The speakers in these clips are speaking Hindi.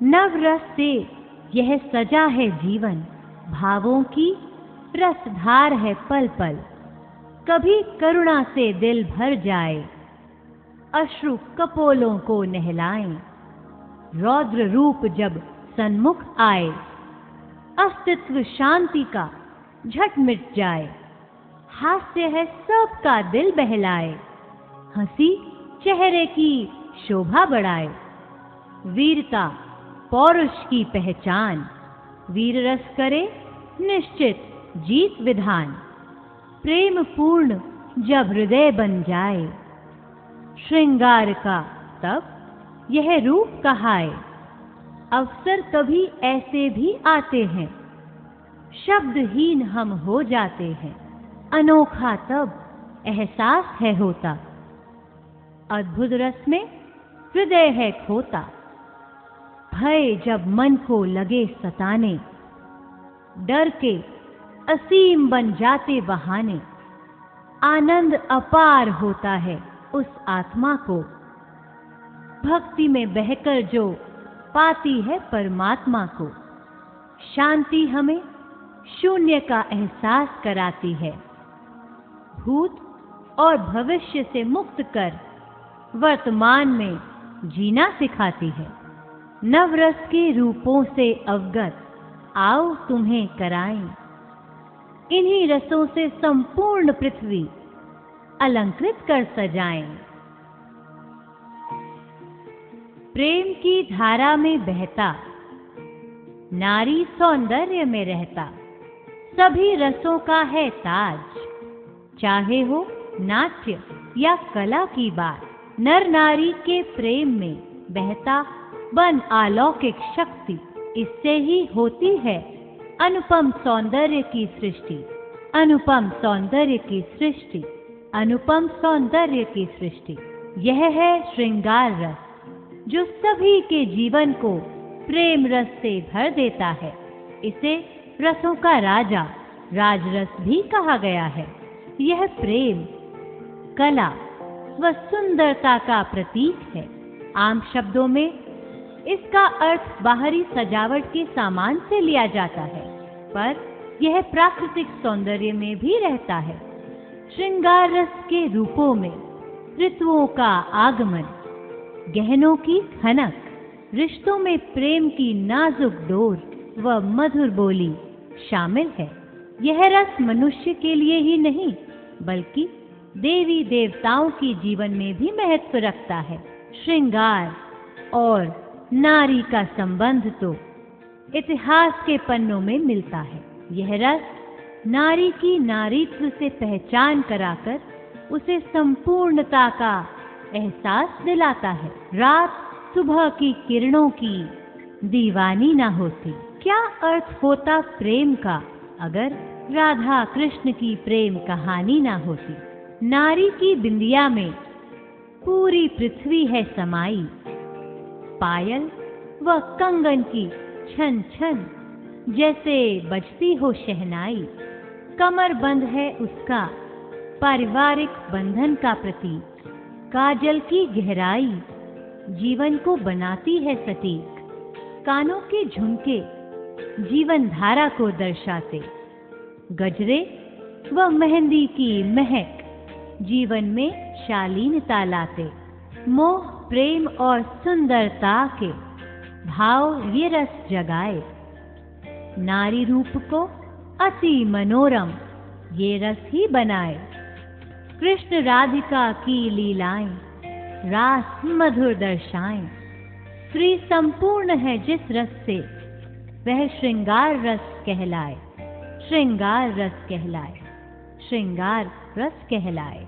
नवरस से यह सजा है जीवन, भावों की रसधार है पल पल। कभी करुणा से दिल भर जाए, अश्रु कपोलों को नहलाएं। रौद्र रूप जब सन्मुख आए, अस्तित्व शांति का झट मिट जाए। हास्य है सबका दिल बहलाए, हंसी चेहरे की शोभा बढ़ाए। वीरता पौरुष की पहचान, वीर रस करे निश्चित जीत विधान। प्रेम पूर्ण जब हृदय बन जाए, श्रृंगार का तब यह रूप कहाए। अवसर कभी ऐसे भी आते हैं, शब्दहीन हम हो जाते हैं। अनोखा तब एहसास है होता, अद्भुत रस में हृदय है खोता। भय जब मन को लगे सताने, डर के असीम बन जाते बहाने। आनंद अपार होता है उस आत्मा को, भक्ति में बहकर जो पाती है परमात्मा को। शांति हमें शून्य का एहसास कराती है, भूत और भविष्य से मुक्त कर वर्तमान में जीना सिखाती है। नवरस के रूपों से अवगत आओ तुम्हें कराएं, इन्हीं रसों से संपूर्ण पृथ्वी अलंकृत कर सजाएं। प्रेम की धारा में बहता, नारी सौंदर्य में रहता। सभी रसों का है ताज, चाहे हो नाट्य या कला की बात। नर नारी के प्रेम में बहता बन अलौकिक शक्ति, इससे ही होती है अनुपम सौंदर्य की सृष्टि। अनुपम सौंदर्य की सृष्टि, अनुपम सौंदर्य की सृष्टि। यह है श्रृंगार रस, जो सभी के जीवन को प्रेम रस से भर देता है। इसे रसों का राजा, राजरस भी कहा गया है। यह प्रेम, कला व सुंदरता का प्रतीक है। आम शब्दों में इसका अर्थ बाहरी सजावट के सामान से लिया जाता है, पर यह प्राकृतिक सौंदर्य में भी रहता है। श्रृंगार रस के रूपों में ऋतुओं का आगमन, गहनों की खनक, रिश्तों में प्रेम की नाजुक डोर व मधुर बोली शामिल है। यह रस मनुष्य के लिए ही नहीं, बल्कि देवी देवताओं की जीवन में भी महत्व रखता है। श्रृंगार और नारी का संबंध तो इतिहास के पन्नों में मिलता है। यह रस नारी की नारीत्व से पहचान कराकर उसे संपूर्णता का एहसास दिलाता है। रात सुबह की किरणों की दीवानी ना होती। क्या अर्थ होता प्रेम का अगर राधा कृष्ण की प्रेम कहानी ना होती। नारी की बिंदिया में पूरी पृथ्वी है समाई। पायल व कंगन की छन छन जैसे बजती हो शहनाई। कमर बंद है उसका पारिवारिक बंधन का प्रतीक। काजल की गहराई जीवन को बनाती है सटीक। कानों के झुमके जीवन धारा को दर्शाते। गजरे व मेहंदी की महक जीवन में शालीनता लाते। मोह, प्रेम और सुंदरता के भाव ये रस जगाए। नारी रूप को अति मनोरम ये रस ही बनाए। कृष्ण राधिका की लीलाएं रास मधुर दर्शाएं। स्त्री संपूर्ण है जिस रस से वह श्रृंगार रस कहलाए। श्रृंगार रस कहलाए। श्रृंगार रस कहलाए।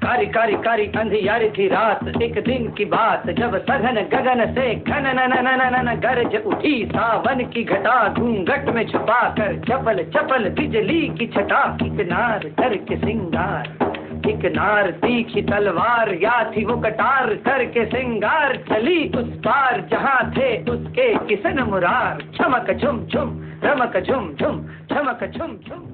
कारी कारी कारी अंधियारी थी रात, एक दिन की बात जब सघन गगन से घन न गरज उठी सावन की घटा। घूंघट में छुपा कर चपल चपल बिजली की छटा। किनार करके सिंगार एक नार तीखी तलवार, या थी वो कटार करके सिंगार, चली उस पार जहाँ थे उसके किसन मुरार। चमक झुम झुम रमक झुम झुम चमक झुम झुम।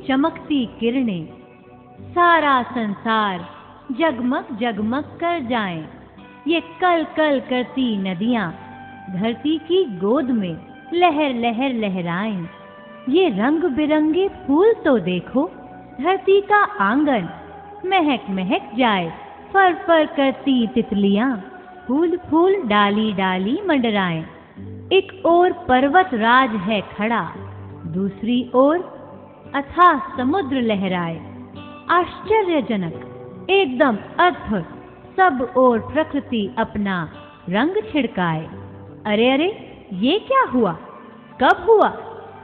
चमकती किरणें सारा संसार जगमग जगमग कर जाएं। ये कल कल करती नदियां धरती की गोद में लहर लहर लहराएं। ये रंग बिरंगे फूल तो देखो, धरती का आंगन महक महक जाए। फर फर करती तितलियां फूल फूल डाली डाली मंडराएं। एक ओर पर्वत राज है खड़ा, दूसरी ओर अथाह समुद्र लहराए। आश्चर्यजनक एकदम अद्भुत, सब ओर प्रकृति अपना रंग छिड़काए। अरे अरे, ये क्या हुआ? कब हुआ?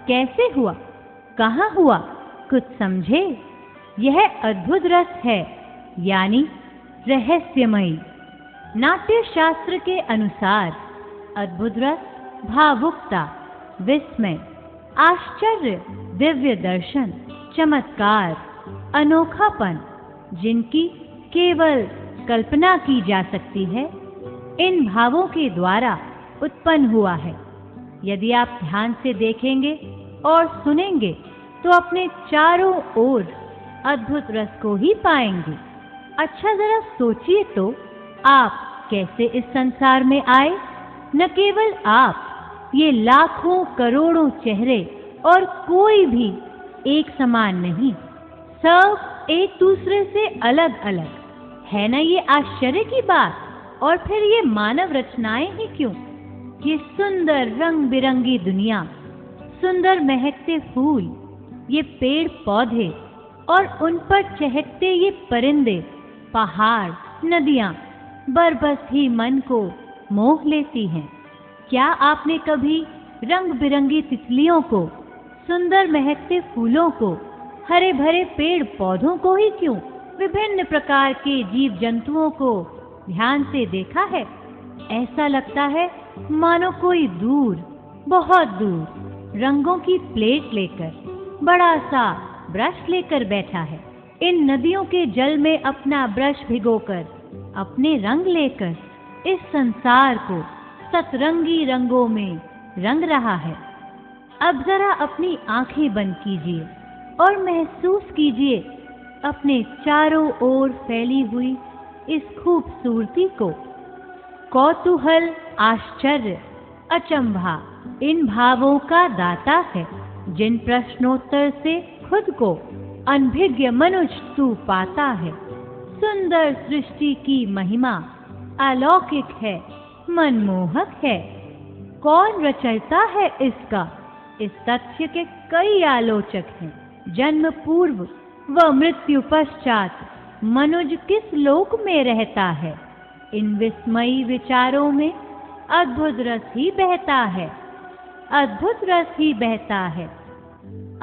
कैसे हुआ? कहाँ हुआ? कुछ समझे? यह अद्भुत रस है, यानी रहस्यमयी। नाट्य शास्त्र के अनुसार अद्भुत रस भावुकता, विस्मय, आश्चर्य, दिव्य दर्शन, चमत्कार, अनोखापन, जिनकी केवल कल्पना की जा सकती है, इन भावों के द्वारा उत्पन्न हुआ है। यदि आप ध्यान से देखेंगे और सुनेंगे तो अपने चारों ओर अद्भुत रस को ही पाएंगे। अच्छा जरा सोचिए तो, आप कैसे इस संसार में आए? न केवल आप, ये लाखों करोड़ों चेहरे और कोई भी एक समान नहीं, सब एक दूसरे से अलग अलग है ना। ये आश्चर्य की बात। और फिर ये मानव रचनाएं ही क्यों? ये सुंदर रंग बिरंगी दुनिया, सुंदर महकते फूल, ये पेड़ पौधे और उन पर चहकते ये परिंदे, पहाड़, नदियां बरबस ही मन को मोह लेती हैं। क्या आपने कभी रंग बिरंगी तितलियों को, सुंदर महकते फूलों को, हरे भरे पेड़ पौधों को ही क्यों, विभिन्न प्रकार के जीव जंतुओं को ध्यान से देखा है? ऐसा लगता है मानो कोई दूर, बहुत दूर, रंगों की प्लेट लेकर, बड़ा सा ब्रश लेकर बैठा है। इन नदियों के जल में अपना ब्रश भिगोकर, अपने रंग लेकर इस संसार को सतरंगी रंगों में रंग रहा है। अब जरा अपनी आंखें बंद कीजिए और महसूस कीजिए अपने चारों ओर फैली हुई इस खूबसूरती को। कौतूहल, आश्चर्य, अचंभा इन भावों का दाता है, जिन प्रश्नोत्तर से खुद को अनभिज्ञ मनुष्य तू पाता है। सुंदर सृष्टि की महिमा अलौकिक है, मनमोहक है। कौन रचयिता है इसका? इस तथ्य के कई आलोचक हैं। जन्म पूर्व व मृत्यु पश्चात मनुज किस लोक में रहता है? इन विस्मयी विचारों में अद्भुत रस ही बहता है, अद्भुत रस ही बहता है,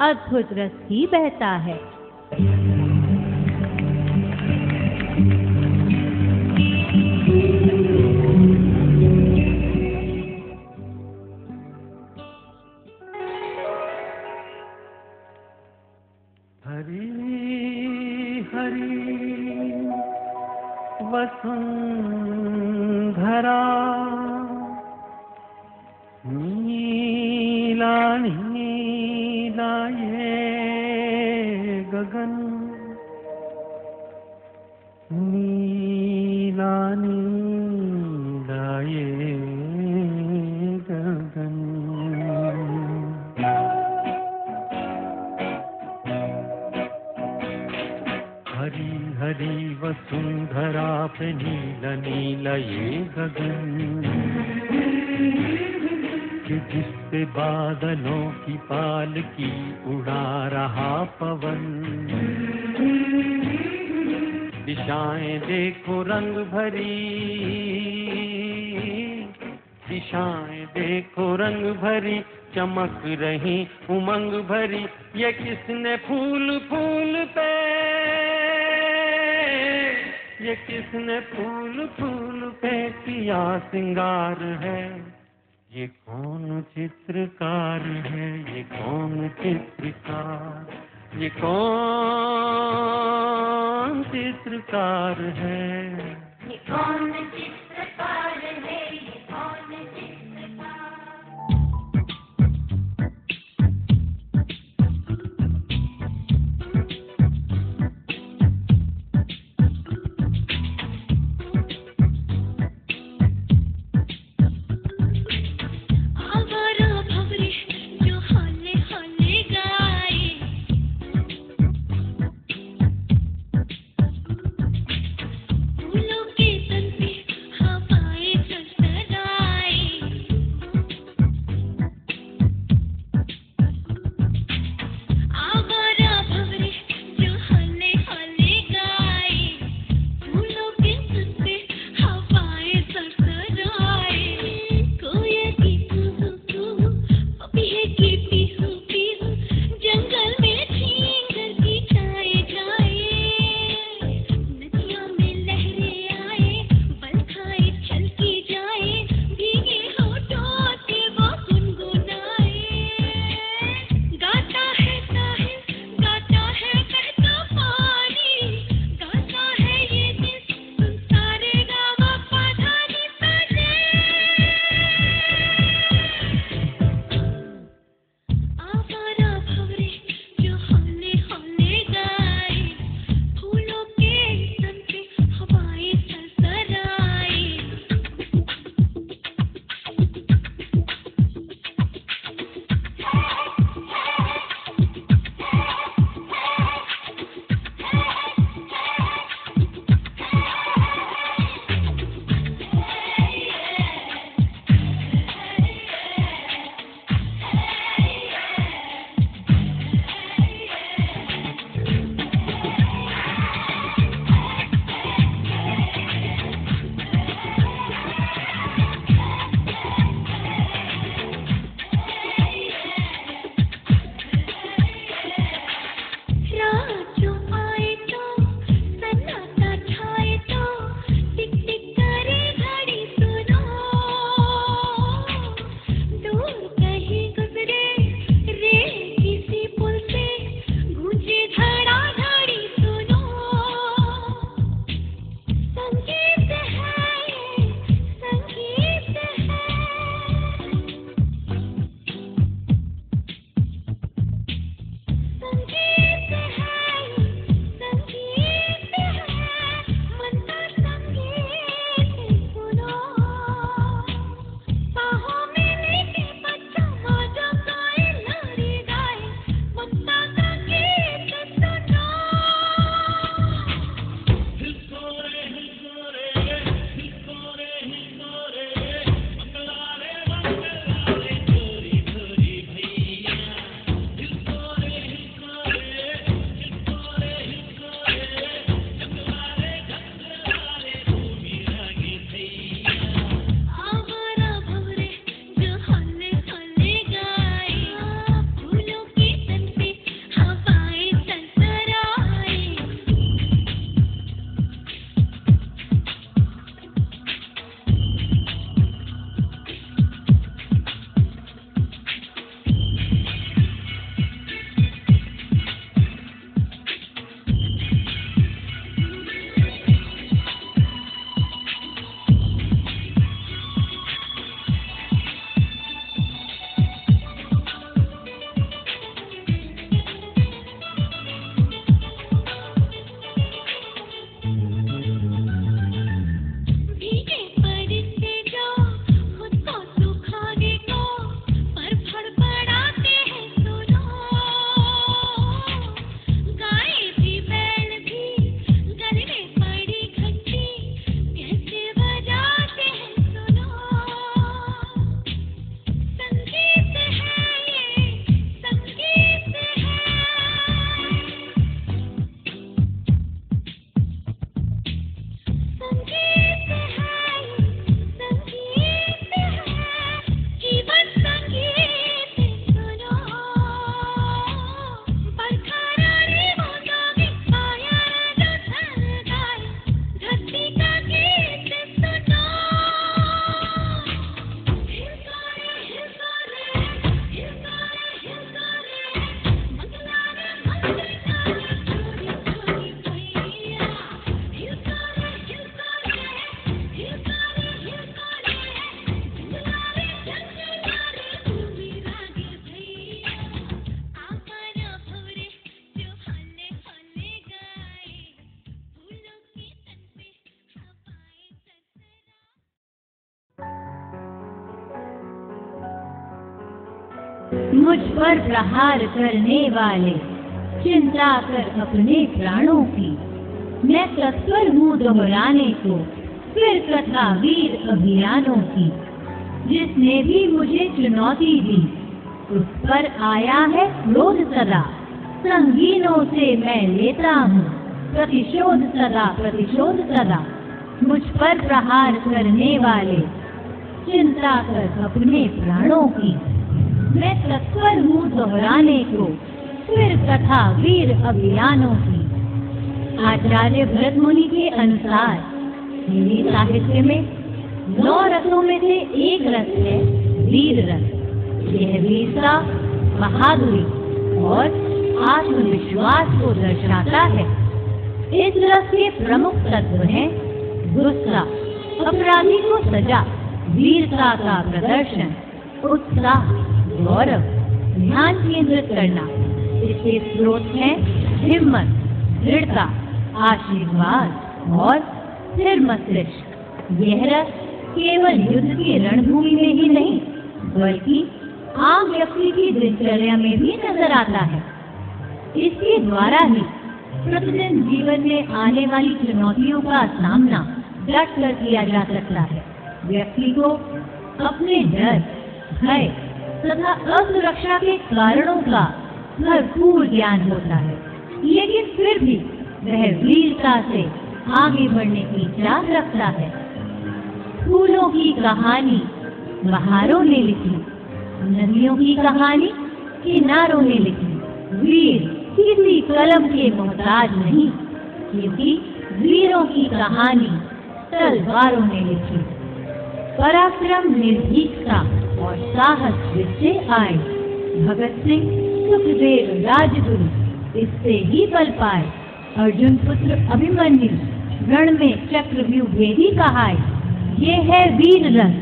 अद्भुत रस ही बहता है। हरी हरी वसुंधरा, नीला नीला ये गगन, नीला नीला ये गगन। हरी हरी वसुंधरा पे नीला नीला ये गगन, कि जिस पे बादलों की पालकी उड़ा रहा पवन। दिशाएं देखो रंग भरी, दिशाएं देखो रंग भरी, चमक रही उमंग भरी। ये किसने फूल फूल पे, ये किसने फूल फूल पे किया सिंगार है? ये कौन चित्रकार है? ये कौन चित्रकार? ये कौन चित्रकार है? ये कौन चित्रकार है? ये कौन चित्रकार? फूलों के तन पे मुझ पर प्रहार करने वाले, चिंता कर अपने प्राणों की। मैं तत्पर हूँ दोहराने को फिर कथा वीर अभियानों की। जिसने भी मुझे चुनौती दी उस पर आया है क्रोध सदा। संगीनों से मैं लेता हूँ प्रतिशोध सदा, प्रतिशोध सदा। मुझ पर प्रहार करने वाले, चिंता कर अपने प्राणों की। मैं तत्पर हूँ दोहराने को फिर कथा वीर अभियानों की। आचार्य भरत मुनि के अनुसार हिंदी साहित्य में 9 रसों में से एक रस है वीर रस। यह वीरता, बहादुरी और आत्मविश्वास को दर्शाता है। इस रस के प्रमुख तत्व हैं गुस्सा, अपराधी को सजा, वीरता का प्रदर्शन, उत्साह, गौरव, ध्यान केंद्रित करना। इसके स्रोत हैं हिम्मत, दृढ़ता, आशीर्वाद और स्थिर मस्तिष्क। यह रस केवल युद्ध की रणभूमि में ही नहीं बल्कि आम व्यक्ति की दिनचर्या में भी नजर आता है। इसके द्वारा ही प्रतिदिन जीवन में आने वाली चुनौतियों का सामना डट कर किया जा सकता है। व्यक्ति को अपने डर, भय तथा असुरक्षा के कारणों का भरपूर ज्ञान होता है, लेकिन फिर भी वह वीरता से आगे बढ़ने की चाह रखता है। फूलों की कहानी बहारों ने लिखी, नदियों की कहानी किनारों ने लिखी। वीर किसी कलम के मोहताज नहीं, क्योंकि वीरों की कहानी तलवारों ने लिखी। पराक्रम, निर्भीकता और साहस जिससे आए, भगत सिंह, सुखदेव, राजगुरु इससे ही बल पाए। अर्जुन पुत्र अभिमन्यु रण में चक्रव्यूह भेदी कहाए। ये है वीर रस,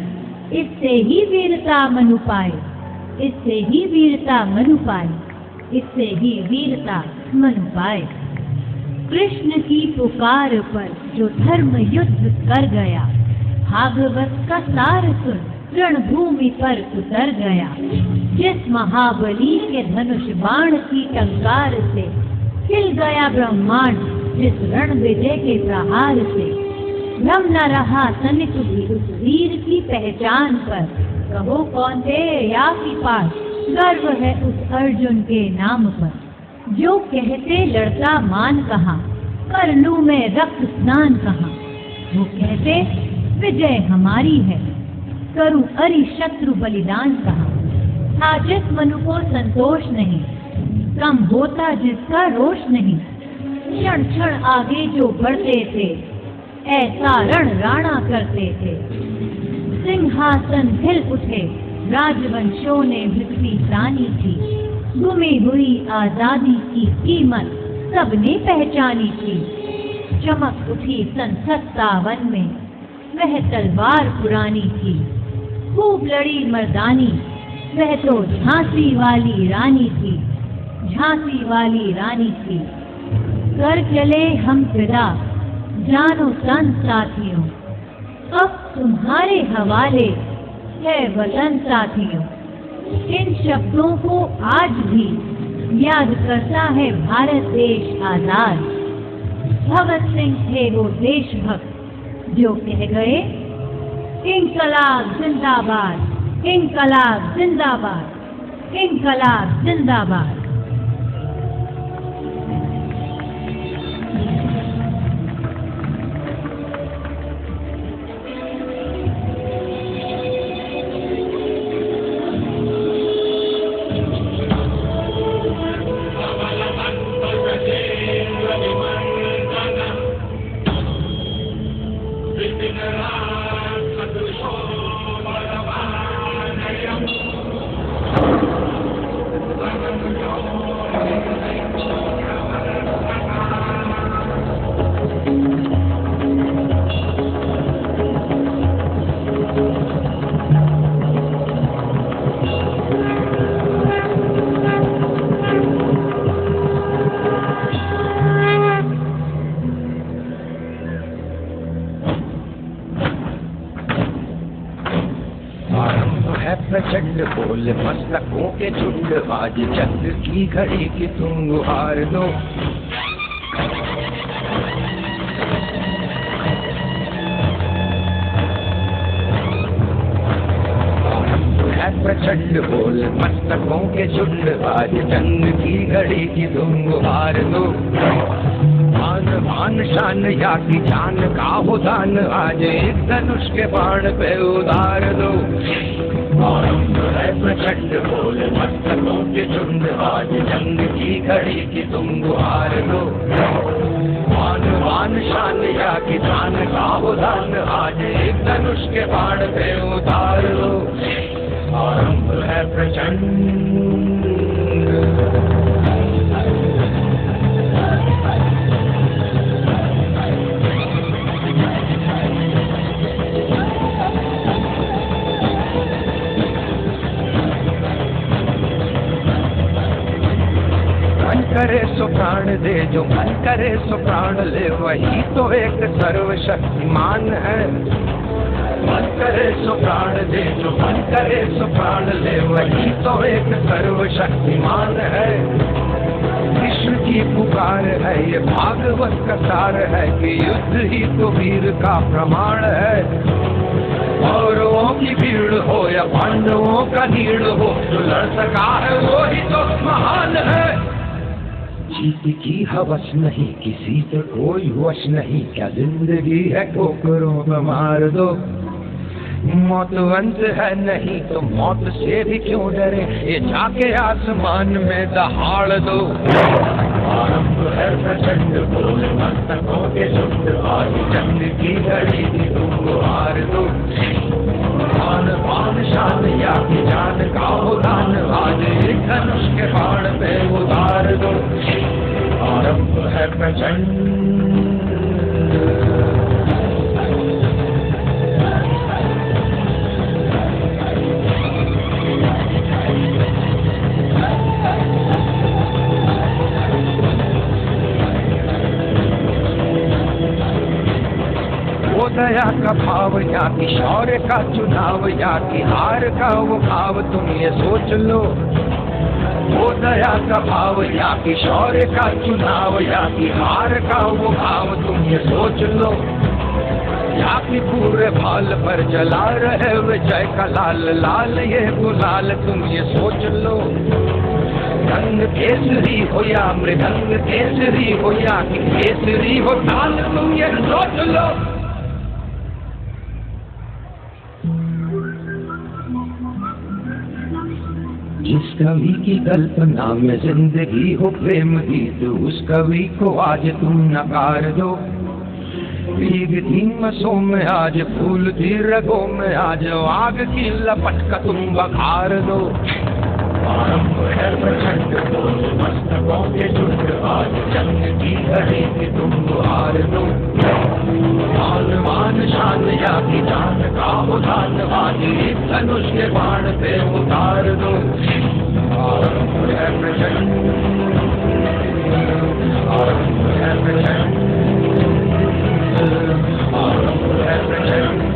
इससे ही वीरता मनु पाए, इससे ही वीरता मनु पाए, इससे ही वीरता मनु पाए। कृष्ण की पुकार पर जो धर्म युद्ध कर गया, भागवत का सार सुन रणभूमि पर उतर गया। जिस महाबली के धनुष बाण की टंकार से हिल गया ब्रह्मांड, जिस रण विजय के प्रहार से भ्रम न रहा तनिक भी उस वीर की पहचान पर। कहो कौन थे या सिपाही, गर्व है उस अर्जुन के नाम पर। जो कहते लड़का मान कहाँ, कर लूं मैं रक्त स्नान कहाँ। वो कहते विजय हमारी है, करूं अरि शत्रु बलिदान कहाँ। था जिस मनु को संतोष नहीं, कम होता जिसका रोष नहीं। क्षण क्षण आगे जो बढ़ते थे, ऐसा रण राणा करते थे। सिंहासन हिल उठे, राजवंशों ने मृत्यु जानी थी। गुमी हुई आजादी की कीमत सबने पहचानी थी। चमक उठी सन 57 में, वह तलवार पुरानी थी। खूब लड़ी मर्दानी, वह तो झांसी वाली रानी थी, झांसी वाली रानी थी। कर चले हम फिदा, जानो सन साथियों, अब तुम्हारे हवाले है वतन साथियों। इन शब्दों को आज भी याद करता है भारत देश आजाद। भगत सिंह थे वो देशभक्त जो कह गए, इंकलाब जिंदाबाद, इंकलाब जिंदाबाद, इंकलाब जिंदाबाद। बोले मस्तकों के झुंड, आज चंद्र की घड़ी की तुम गुहार दो। प्रचंड बोल मस्तकों के झुंड, आज चंद्र की घड़ी की तुम गुहार दो। मान मान शान या की जान का हो दान, आज एक धनुष के बाण पे उतार दो। आरंभ है प्रचंड बोल मस्तकों के झुंड, आज चंद्र की घड़ी की तुम गुहार दो। मान मान शान या की जान का हो दान, आज एक धनुष के बाण पे उतार दो। आरंभ है प्रचंड। मन करे सो प्राण दे, जो मन करे सो प्राण ले, वही तो एक सर्वशक्तिमान है। मन करे सो प्राण दे, जो मन करे सो प्राण ले, वही तो एक सर्वशक्तिमान है। कृष्ण की पुकार है ये भागवत का सार है, कि युद्ध ही तो वीर का प्रमाण है। कौरवों की भीड़ हो या पांडवों का नीड़ हो, जो लड़ सका है वो ही तो महान है। जीत की हवस नहीं, किसी से कोई वश नहीं, क्या जिंदगी है ठोकरों पे मार दो। मौत अंत है नहीं तो मौत से भी क्यों डरे, ये जाके आसमान में दहाड़ दो। आरंभ है प्रचंड बोल मस्तकों के झुंड, आज चंद्र की घड़ी की तुम गुहार दो। मान मान शान या की जान का हो दान, आज एक धनुष के बाण पे उतार दो। आरंभ है प्रचंड। दया का भाव या कि शौर्य का चुनाव, या कि हार का वो भाव तुम ये सोच लो। वो दया का भाव या कि शौर्य का चुनाव, या कि हार का वो भाव तुम ये सोच लो। या कि पूरे भाल पर जला रहे विजय का लाल लाल ये गुलाल तुम ये सोच लो। रंग केसरी हो या मृदंग केसरी हो, या कि केसरी हो ताल तुम ये सोच लो। जिस कवि की कल्पना में जिंदगी हो प्रेम गीत, उस कवि को आज तुम नकार दो। भीगती मसों में आज फूल थी रगों में, आज आग की लपट का तुम बखार दो। आरंभ है प्रचंड बोल मस्तकों के झुंड, आज चंद्र की घड़ी की तुम गुहार दो। मान मान शान या की जान का हो दान, आज एक धनुष के बाण पे उतार दो। आरंभ है प्रचंड। आरंभ है प्रचंड। आरंभ है प्रचंड।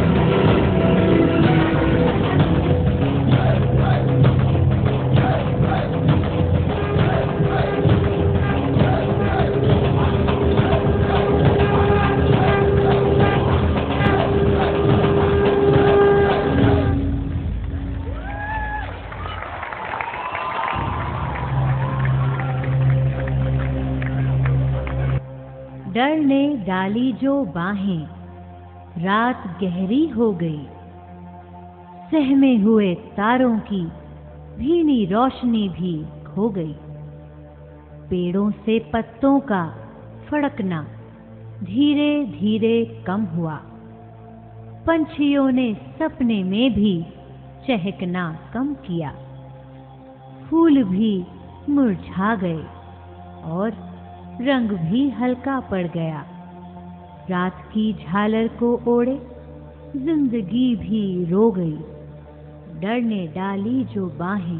डर ने डाली जो बाहें, रात गहरी हो गई। सहमे हुए तारों की भीनी रोशनी भी खो गई। पेड़ों से पत्तों का फड़कना धीरे धीरे कम हुआ। पंछियों ने सपने में भी चहकना कम किया। फूल भी मुरझा गए और रंग भी हल्का पड़ गया। रात की झालर को ओढ़े जिंदगी भी रो गई। डर ने डाली जो बाहें,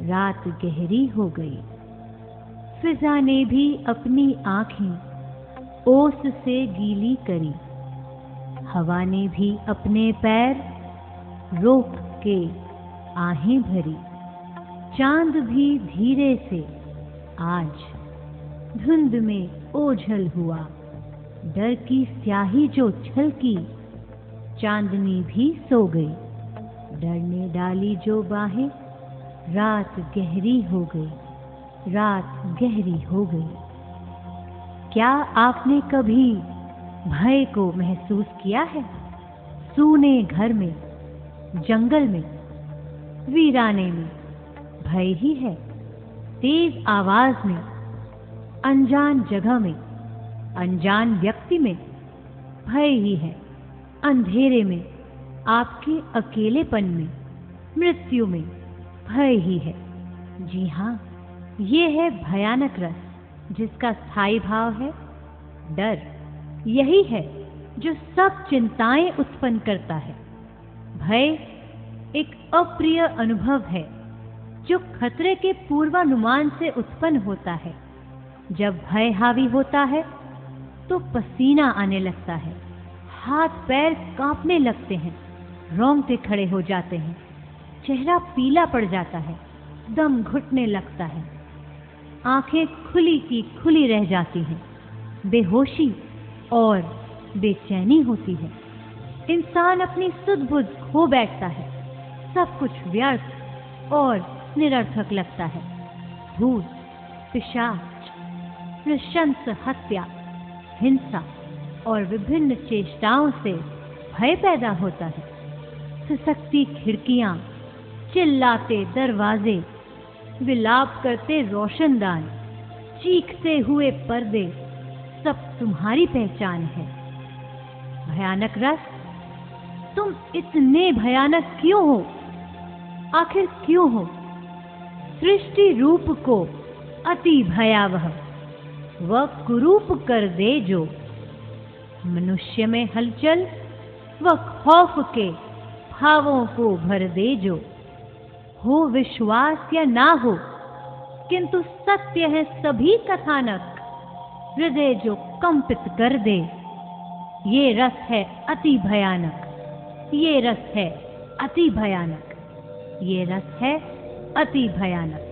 रात गहरी हो गई। फिजा ने भी अपनी आंखें ओस से गीली करी। हवा ने भी अपने पैर रोक के आहें भरी। चांद भी धीरे से आज धुंध में ओझल हुआ। डर की स्याही जो छलकी, चांदनी भी सो गई। डर ने डाली जो बाहें, रात गहरी हो गई, रात गहरी हो गई। क्या आपने कभी भय को महसूस किया है? सूने घर में, जंगल में, वीराने में भय ही है। तेज आवाज में, अनजान जगह में, अनजान व्यक्ति में भय ही है। अंधेरे में, आपके अकेलेपन में, मृत्यु में भय ही है। जी हाँ, ये है भयानक रस, जिसका स्थायी भाव है डर। यही है जो सब चिंताएं उत्पन्न करता है। भय एक अप्रिय अनुभव है जो खतरे के पूर्वानुमान से उत्पन्न होता है। जब भय हावी होता है तो पसीना आने लगता है, हाथ पैर कांपने लगते हैं, रोंगटे खड़े हो जाते हैं, चेहरा पीला पड़ जाता है, दम घुटने लगता है, आंखें खुली की खुली रह जाती हैं, बेहोशी और बेचैनी होती है। इंसान अपनी सुध बुध खो बैठता है, सब कुछ व्यर्थ और निरर्थक लगता है। भूत, पिशाच, नृशंस हत्या, हिंसा और विभिन्न चेष्टाओं से भय पैदा होता है। सिसकती खिड़कियां, चिल्लाते दरवाजे, विलाप करते रोशनदान, चीखते हुए पर्दे, सब तुम्हारी पहचान है। भयानक रस, तुम इतने भयानक क्यों हो? आखिर क्यों हो? सृष्टि रूप को अति भयावह वह कुरूप कर दे जो। मनुष्य में हलचल वह खौफ के भावों को भर दे जो। हो विश्वास या ना हो, किंतु सत्य है सभी कथानक। हृदय जो कंपित कर दे, ये रस है अति भयानक, ये रस है अति भयानक, ये रस है अति भयानक।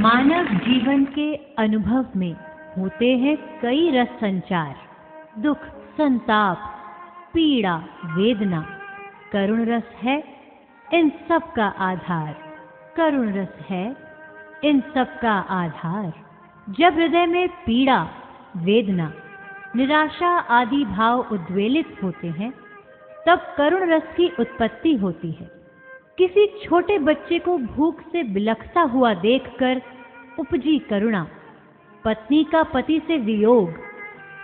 मानव जीवन के अनुभव में होते हैं कई रस संचार, दुख, संताप, पीड़ा, वेदना। करुण रस है इन सब का आधार, करुण रस है इन सब का आधार। जब हृदय में पीड़ा, वेदना, निराशा आदि भाव उद्वेलित होते हैं, तब करुण रस की उत्पत्ति होती है। किसी छोटे बच्चे को भूख से बिलखता हुआ देखकर उपजी करुणा, पत्नी का पति से वियोग,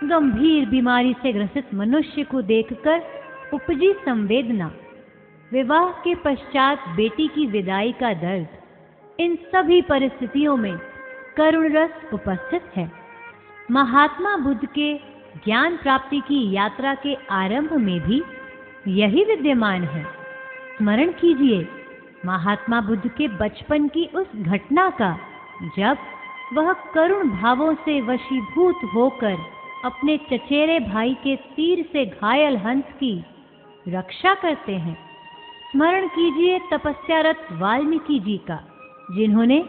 गंभीर बीमारी से ग्रसित मनुष्य को देखकर उपजी संवेदना, विवाह के पश्चात बेटी की विदाई का दर्द, इन सभी परिस्थितियों में करुण रस उपस्थित है। महात्मा बुद्ध के ज्ञान प्राप्ति की यात्रा के आरंभ में भी यही विद्यमान है। स्मरण कीजिए महात्मा बुद्ध के बचपन की उस घटना का, जब वह करुण भावों से वशीभूत होकर अपने चचेरे भाई के तीर से घायल हंस की रक्षा करते हैं। स्मरण कीजिए तपस्यारत वाल्मीकि जी का, जिन्होंने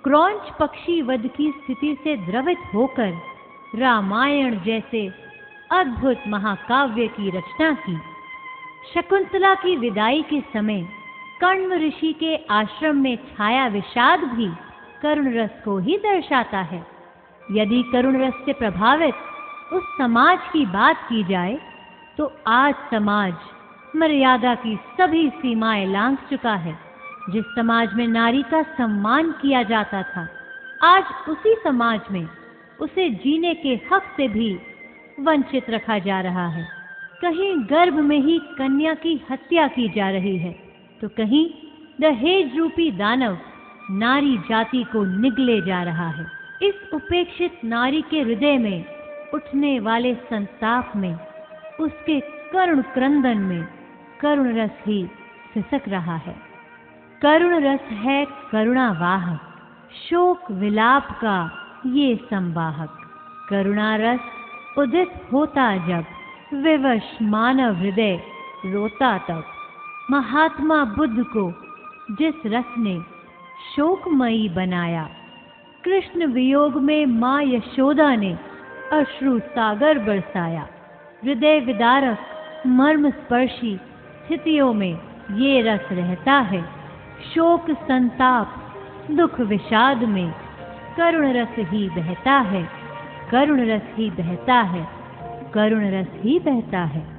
क्रौंच पक्षी वध की स्थिति से द्रवित होकर रामायण जैसे अद्भुत महाकाव्य की रचना की। शकुंतला की विदाई के समय कण्व ऋषि के आश्रम में छाया विषाद भी करुण रस को ही दर्शाता है। यदि करुण रस से प्रभावित उस समाज की बात की जाए, तो आज समाज मर्यादा की सभी सीमाएं लांघ चुका है। जिस समाज में नारी का सम्मान किया जाता था, आज उसी समाज में उसे जीने के हक से भी वंचित रखा जा रहा है। कहीं गर्भ में ही कन्या की हत्या की जा रही है, तो कहीं दहेज रूपी दानव नारी जाति को निगले जा रहा है। इस उपेक्षित नारी के हृदय में उठने वाले संताप में, उसके करुण क्रंदन में करुण रस ही सिसक रहा है। करुण रस है करुणावाहक, शोक विलाप का ये संवाहक। करुणा रस उदित होता जब विवश मानव हृदय रोता तब। महात्मा बुद्ध को जिस रस ने शोकमयी बनाया, कृष्ण वियोग में माँ यशोदा ने अश्रु सागर बरसाया। हृदय विदारक मर्म स्पर्शी स्थितियों में ये रस रहता है। शोक संताप दुख विषाद में करुण रस ही बहता है, करुण रस ही बहता है, करुण रस ही बहता है।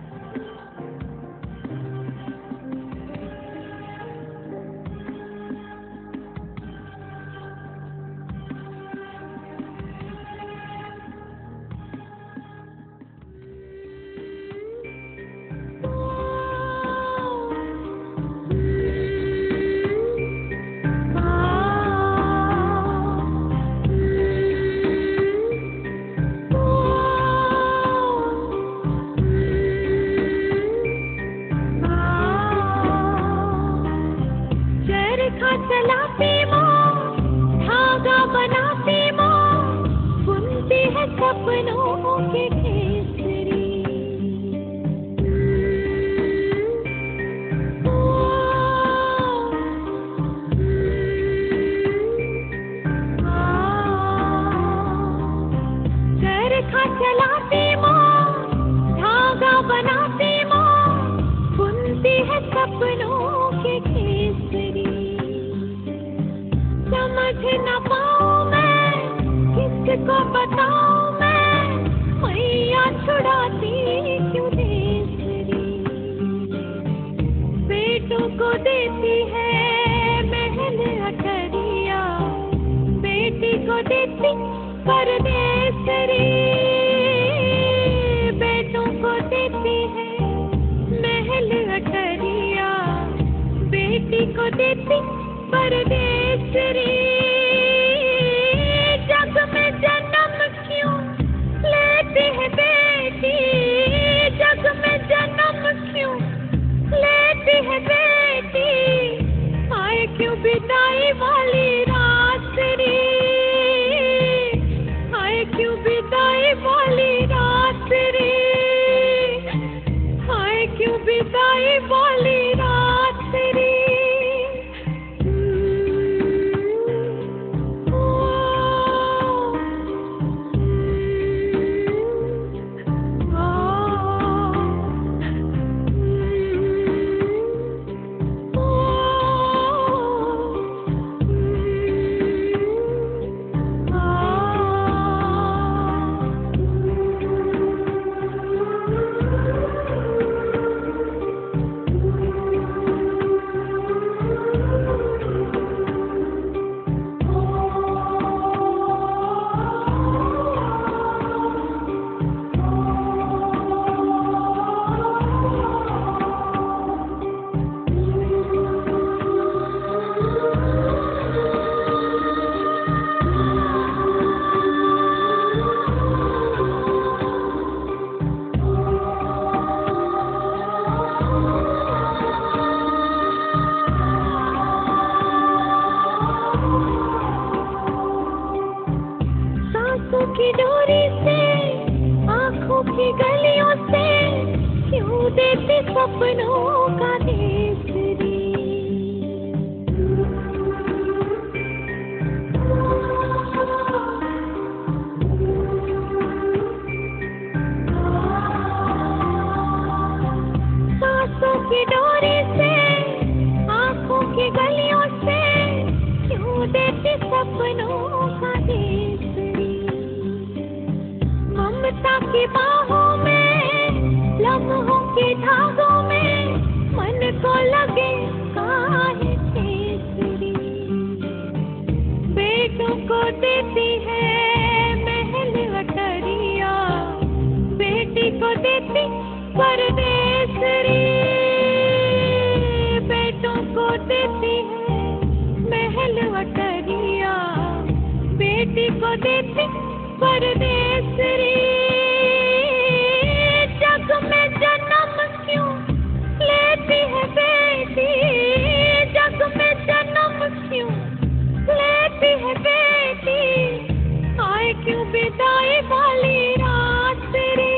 की डोरी से, आँखों की गलियों से, क्यों देती सपनों का देसरी। सांसों की डोरी से, आँखों की गलियों से, क्यों देती सपनों का देसरी। ममता की बाहों में, लम्हों के धागों में, मन को लगे काहे केसरी। बेटों को देती है महल अटरिया, बेटी को देती परदेसरी। बेटों को देती है महल अटरिया, बेटी को देती परदेसरी। जग में जन्म क्यों लेती है बेटी, जग में जन्म क्यों लेती है बेटी, आए क्यों विदाई वाली रात रे।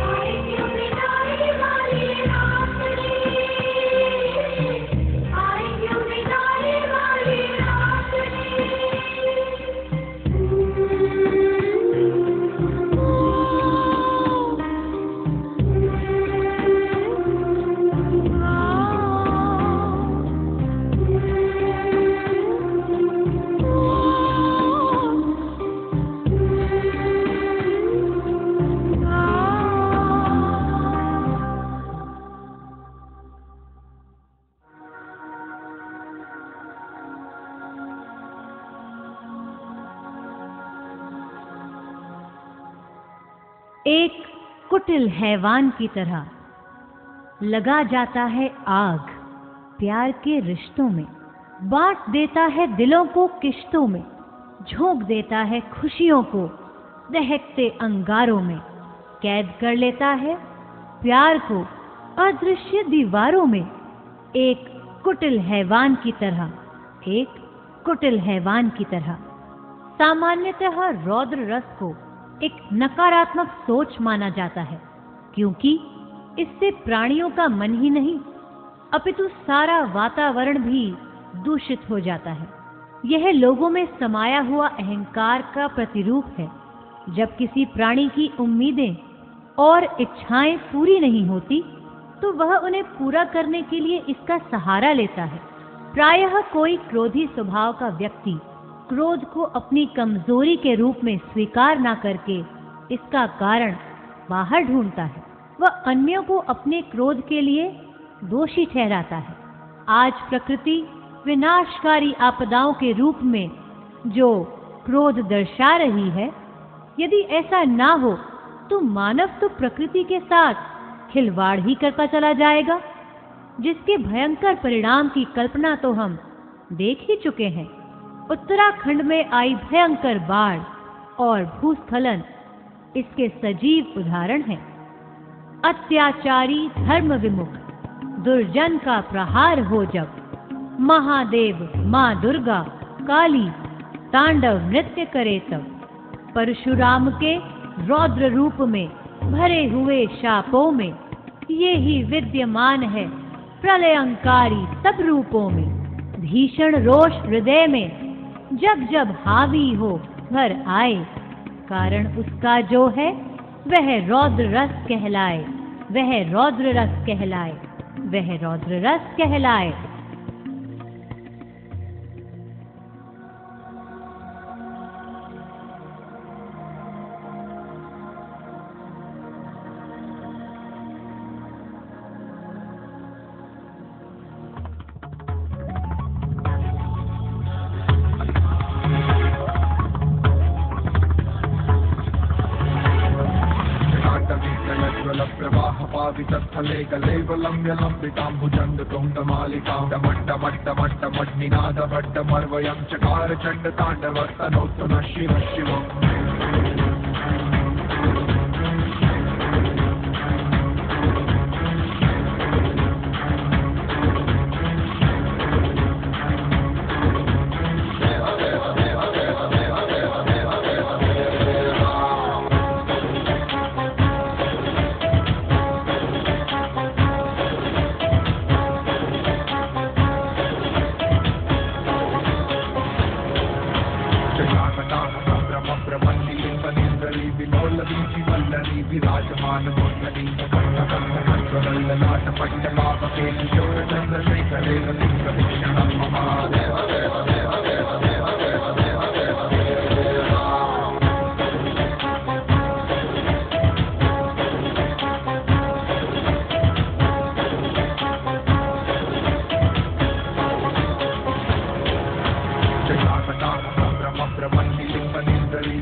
आए क्यों विदाई वाली रात रे, आए क्यों विदाई वाली रात रे। एक कुटिल हैवान की तरह लगा जाता है आग प्यार के रिश्तों में, बांट देता है दिलों को किश्तों में, झोंक देता है खुशियों को दहकते अंगारों में, कैद कर लेता है प्यार को अदृश्य दीवारों में। एक कुटिल हैवान की तरह, एक कुटिल हैवान की तरह। सामान्यतः रौद्र रस को एक नकारात्मक सोच माना जाता है, क्योंकि इससे प्राणियों का मन ही नहीं अपितु सारा वातावरण भी दूषित हो जाता है। यह लोगों में समाया हुआ अहंकार का प्रतिरूप है। जब किसी प्राणी की उम्मीदें और इच्छाएं पूरी नहीं होती तो वह उन्हें पूरा करने के लिए इसका सहारा लेता है। प्रायः कोई क्रोधी स्वभाव का व्यक्ति क्रोध को अपनी कमजोरी के रूप में स्वीकार न करके इसका कारण बाहर ढूंढता है। वह अन्यों को अपने क्रोध के लिए दोषी ठहराता है। आज प्रकृति विनाशकारी आपदाओं के रूप में जो क्रोध दर्शा रही है, यदि ऐसा ना हो तो मानव तो प्रकृति के साथ खिलवाड़ ही करता चला जाएगा, जिसके भयंकर परिणाम की कल्पना तो हम देख ही चुके हैं। उत्तराखंड में आई भयंकर बाढ़ और भूस्खलन इसके सजीव उदाहरण हैं। अत्याचारी धर्म विमुख दुर्जन का प्रहार हो जब, महादेव माँ दुर्गा काली तांडव नृत्य करे तब, परशुराम के रौद्र रूप में भरे हुए शापों में ये ही विद्यमान है प्रलयंकारी सब रूपों में। भीषण रोष हृदय में जब जब हावी हो घर आए, कारण उसका जो है वह रौद्र रस कहलाए, वह रौद्र रस कहलाए, वह रौद्र रस कहलाए। स्थले कलेवलम्ब्य लम्बिताम्बुजङ्ग तुण्डमालिकां डमट्टमट्टमट्टमट्टनिनादभट्टमर्वयं चकार चण्डताण्डवस्तनोत्तु नः शिवः शिवम्। विलोल बीची वल्लरी विराजमान मुरली ललाट पट्टलाभ के किशोर चंद्रशेखरे रतिप्रभीषणं मम देव देव देव देव देव देव देव देव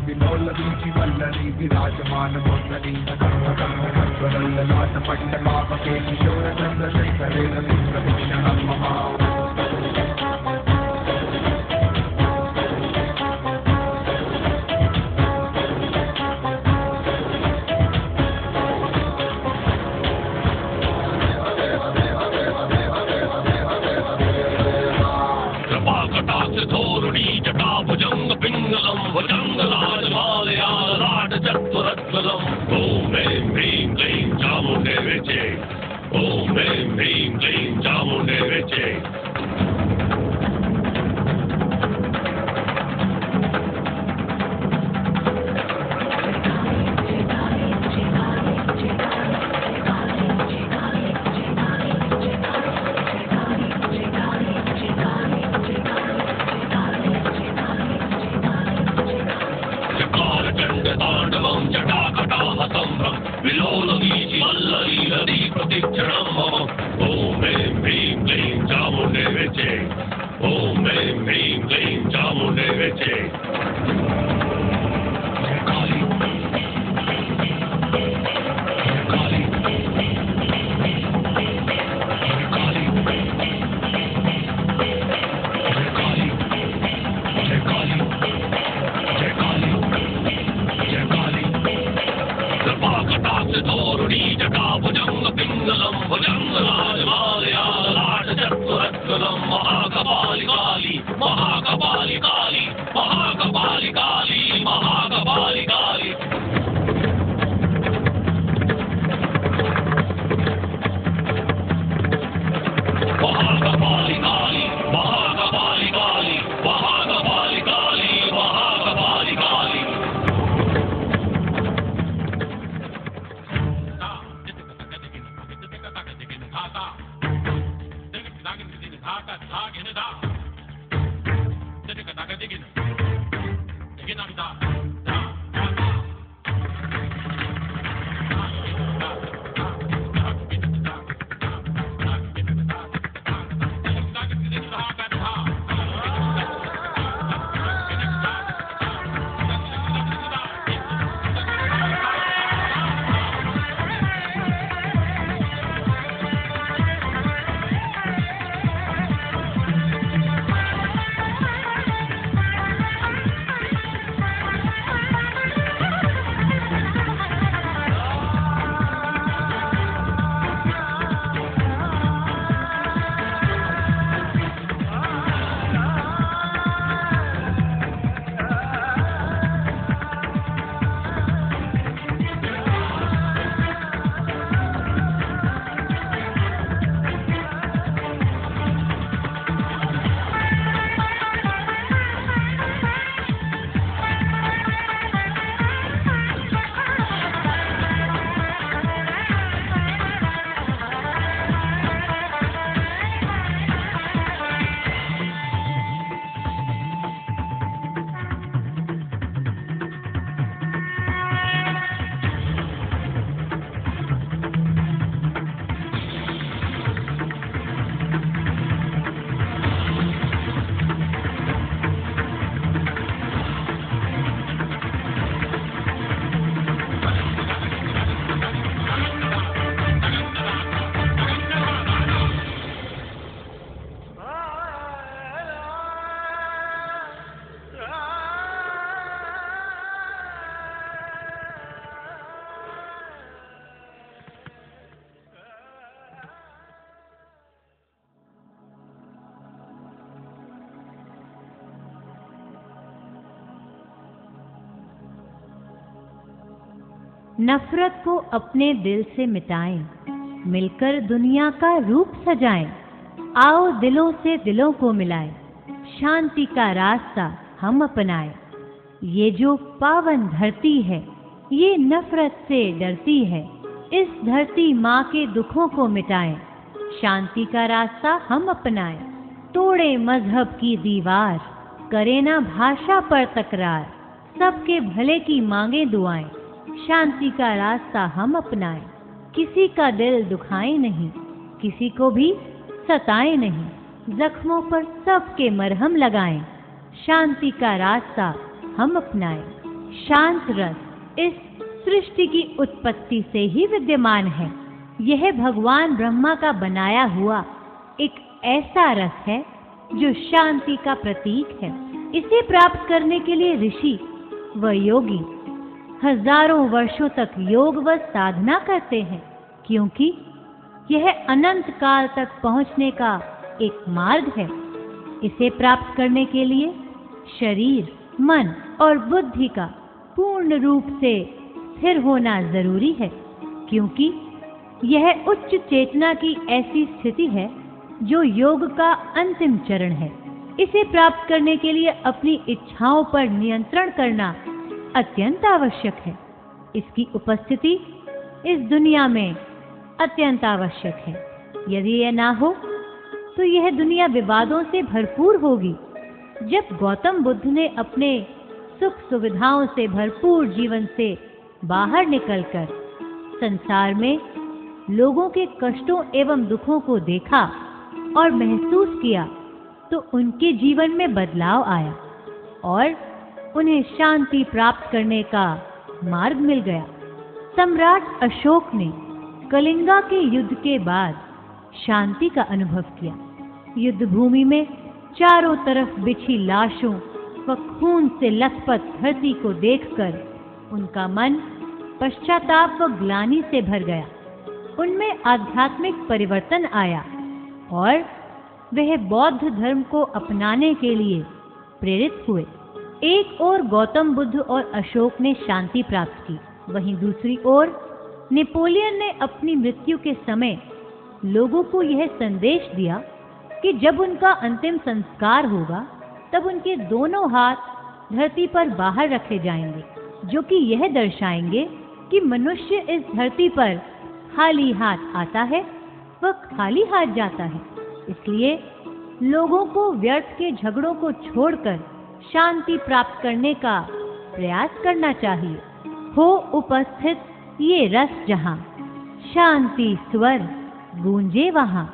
विलोलवीची विराजमान मुरली ललाट पट्टलाभ के किशोर चंद्रशेखरे रतिप्रभीषणं मम जटाभुजंग पिंगलम भुजंगलाजमालयाललाट चतुरत्वलम ओम ऐं ह्रीं क्लीं चामुंडे विचे ओम ऐं ह्रीं क्लीं चामुंडे विचे विलोलवीची वल्लरी रति प्रतीक्षणं मम ओम ऐं ह्रीं क्लीं चामुंडे विचे ओम ऐं ह्रीं क्लीं चामुंडे विचे काली काली काली काली जय काली जय काली जय काली कृपाकटाक्ष धोरुणी जटाभुजंग पिंगलम भुजंगलाजमालयाललाट चतुरत्वलम महाकपाली काली महाकपाली काली महाकपाली काली महाकपाली काली महाकपाली काली महाकपाली काली महाकपाली काली महाकपाली काली नफरत को अपने दिल से मिटाएं, मिलकर दुनिया का रूप सजाएं। आओ दिलों से दिलों को मिलाएं, शांति का रास्ता हम अपनाएं। ये जो पावन धरती है ये नफरत से डरती है। इस धरती माँ के दुखों को मिटाएं, शांति का रास्ता हम अपनाएं। तोड़े मजहब की दीवार, करे ना भाषा पर तकरार। सबके भले की मांगे दुआएं, शांति का रास्ता हम अपनाएं। किसी का दिल दुखाएं नहीं, किसी को भी सताएं नहीं। जख्मों पर सबके मरहम लगाएं, शांति का रास्ता हम अपनाएं। शांत रस इस सृष्टि की उत्पत्ति से ही विद्यमान है। यह भगवान ब्रह्मा का बनाया हुआ एक ऐसा रस है जो शांति का प्रतीक है। इसे प्राप्त करने के लिए ऋषि व योगी हजारों वर्षों तक योग व साधना करते हैं, क्योंकि यह अनंत काल तक पहुंचने का एक मार्ग है। इसे प्राप्त करने के लिए शरीर, मन और बुद्धि का पूर्ण रूप से स्थिर होना जरूरी है, क्योंकि यह उच्च चेतना की ऐसी स्थिति है जो योग का अंतिम चरण है। इसे प्राप्त करने के लिए अपनी इच्छाओं पर नियंत्रण करना अत्यंत आवश्यक है। इसकी उपस्थिति इस दुनिया में अत्यंत आवश्यक है। यदि यह ना हो तो यह दुनिया विवादों से भरपूर होगी। जब गौतम बुद्ध ने अपने सुख सुविधाओं से भरपूर जीवन से बाहर निकलकर संसार में लोगों के कष्टों एवं दुखों को देखा और महसूस किया, तो उनके जीवन में बदलाव आया और उन्हें शांति प्राप्त करने का मार्ग मिल गया। सम्राट अशोक ने कलिंगा के युद्ध के बाद शांति का अनुभव किया। युद्ध भूमि में चारों तरफ बिछी लाशों व खून से लथपथ धरती को देखकर उनका मन पश्चाताप व ग्लानि से भर गया। उनमें आध्यात्मिक परिवर्तन आया और वह बौद्ध धर्म को अपनाने के लिए प्रेरित हुए। एक ओर गौतम बुद्ध और अशोक ने शांति प्राप्त की, वहीं दूसरी ओर नेपोलियन ने अपनी मृत्यु के समय लोगों को यह संदेश दिया कि जब उनका अंतिम संस्कार होगा तब उनके दोनों हाथ धरती पर बाहर रखे जाएंगे, जो कि यह दर्शाएंगे कि मनुष्य इस धरती पर खाली हाथ आता है व खाली हाथ जाता है। इसलिए लोगों को व्यर्थ के झगड़ों को छोड़कर शांति प्राप्त करने का प्रयास करना चाहिए। हो उपस्थित ये रस जहां, शांति स्वर गूंजे वहां।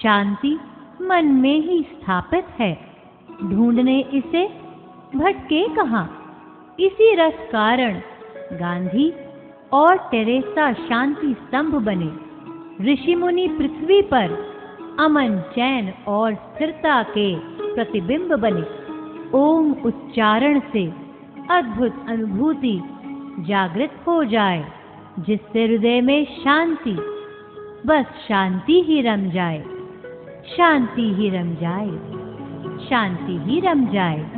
शांति मन में ही स्थापित है, ढूंढने इसे भटके कहां। इसी रस कारण गांधी और टेरेसा शांति स्तंभ बने। ऋषि मुनि पृथ्वी पर अमन, चैन और स्थिरता के प्रतिबिंब बने। ओम उच्चारण से अद्भुत अनुभूति जागृत हो जाए, जिससे हृदय में शांति, बस शांति ही रम जाए, शांति ही रम जाए, शांति ही रम जाए।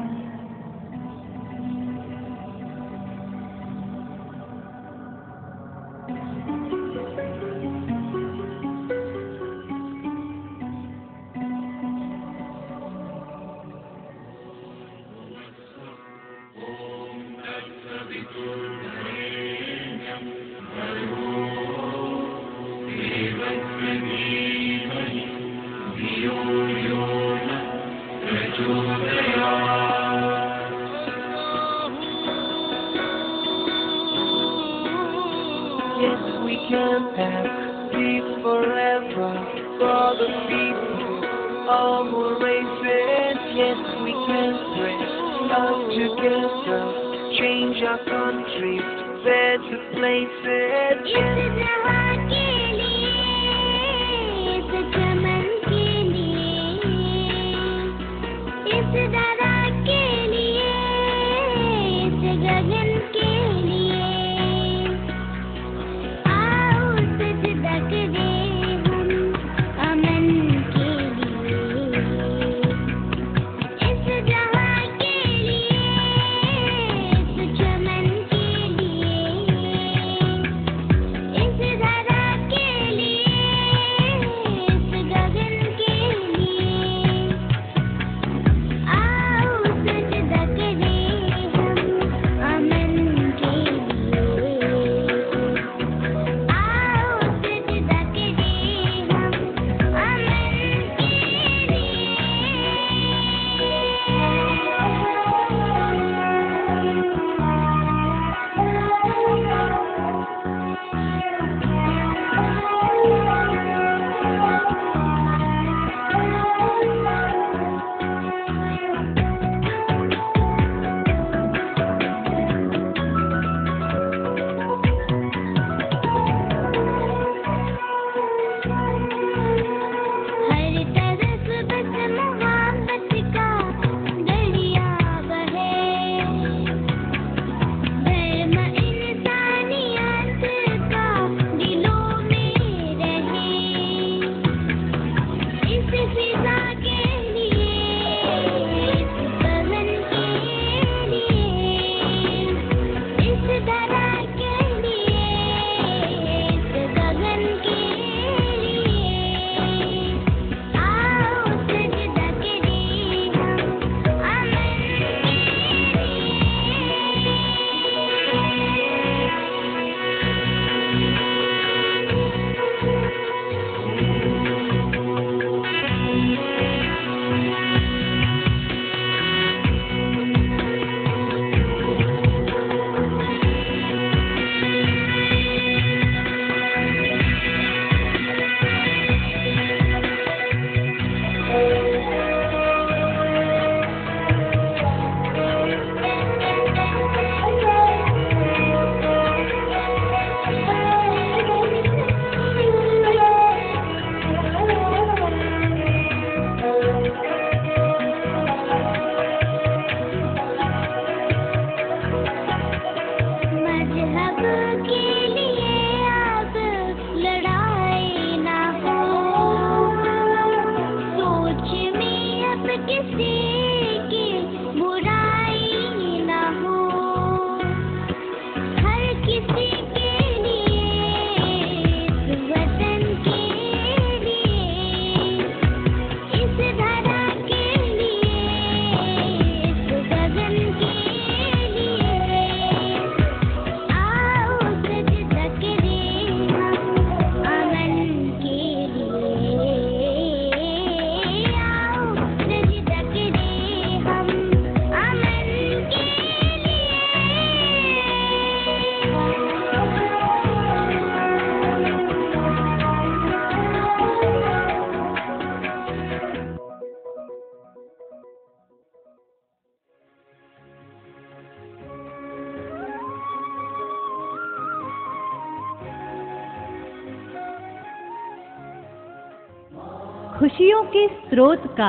इस खुशियों के स्रोत का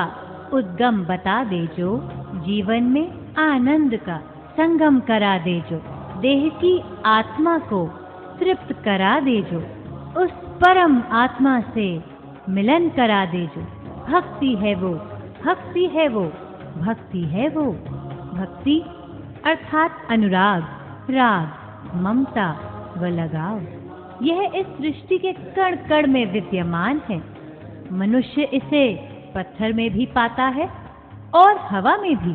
उद्गम बता दे जो, जीवन में आनंद का संगम करा दे जो, देह की आत्मा को तृप्त करा दे जो, उस परम आत्मा से मिलन करा दे जो। भक्ति है वो, भक्ति है वो, भक्ति है वो। भक्ति अर्थात अनुराग, राग, ममता व लगाव, यह इस सृष्टि के कण कण में विद्यमान है। मनुष्य इसे पत्थर में भी पाता है और हवा में भी।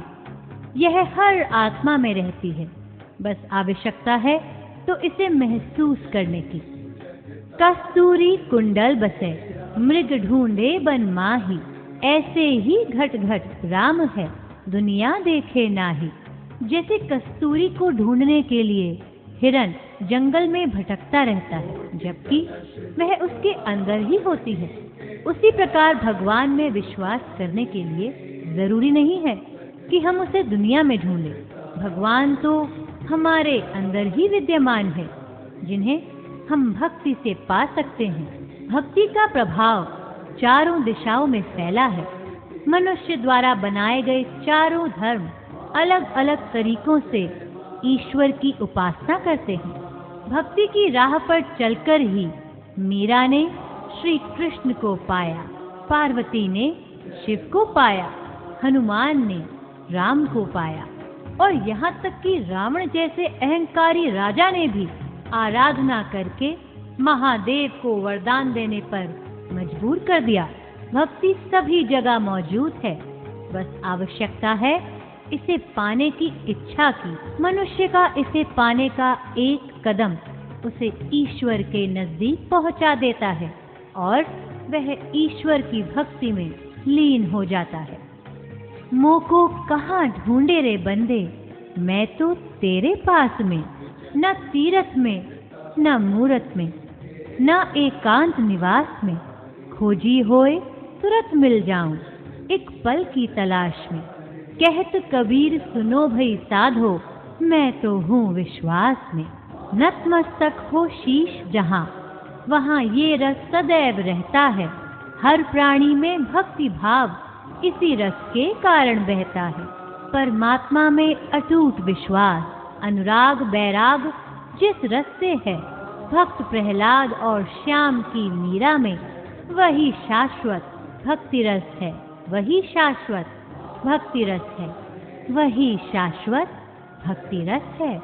यह हर आत्मा में रहती है, बस आवश्यकता है तो इसे महसूस करने की। कस्तूरी कुंडल बसे, मृग ढूंढे बन माही, ऐसे ही घट घट राम है, दुनिया देखे नाही। जैसे कस्तूरी को ढूंढने के लिए हिरन जंगल में भटकता रहता है, जबकि वह उसके अंदर ही होती है, उसी प्रकार भगवान में विश्वास करने के लिए जरूरी नहीं है कि हम उसे दुनिया में ढूंढें। भगवान तो हमारे अंदर ही विद्यमान है, जिन्हें हम भक्ति से पा सकते हैं। भक्ति का प्रभाव चारों दिशाओं में फैला है। मनुष्य द्वारा बनाए गए चारों धर्म अलग अलग तरीकों से ईश्वर की उपासना करते हैं। भक्ति की राह पर चलकर ही मीरा ने श्री कृष्ण को पाया, पार्वती ने शिव को पाया, हनुमान ने राम को पाया, और यहाँ तक कि रावण जैसे अहंकारी राजा ने भी आराधना करके महादेव को वरदान देने पर मजबूर कर दिया। भक्ति सभी जगह मौजूद है, बस आवश्यकता है इसे पाने की इच्छा की। मनुष्य का इसे पाने का एक कदम उसे ईश्वर के नजदीक पहुंचा देता है और वह ईश्वर की भक्ति में लीन हो जाता है। मोको कहाँ ढूंढे रे बंदे, मैं तो तेरे पास में, न तीरथ में न मूरत में, न एकांत निवास में, खोजी होए तुरंत मिल जाऊं, एक पल की तलाश में। कहत कबीर सुनो भई साधो, मैं तो हूँ विश्वास में। नतमस्तक हो शीश जहाँ, वहाँ ये रस सदैव रहता है। हर प्राणी में भक्ति भाव इसी रस के कारण बहता है। परमात्मा में अटूट विश्वास, अनुराग बैराग जिस रस से है, भक्त प्रहलाद और श्याम की मीरा में, वही शाश्वत भक्ति रस है, वही शाश्वत भक्ति रस है, वही शाश्वत भक्ति रस है।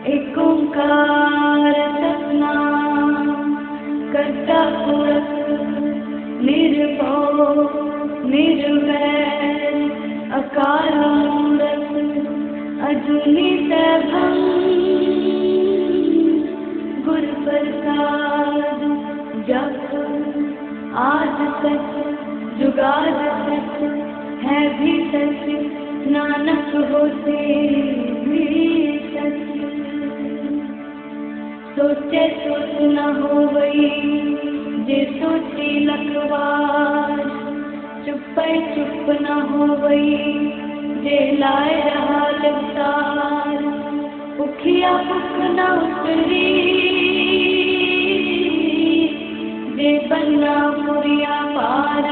एक ओंकार सतनाम करता पुरख निर्भव निर्वैर अकाल मूरत अजूनी सैभं गुर प्रसाद जप आद सच जुगाद सच है भी सच नानक होते भी सच। सोचे सोच न होवई जे सोची लखवार, चुप चुप न होवई जे लाए रहा लतार। भुखिया भुख न उतरी जे बन्ना पुरिया पार।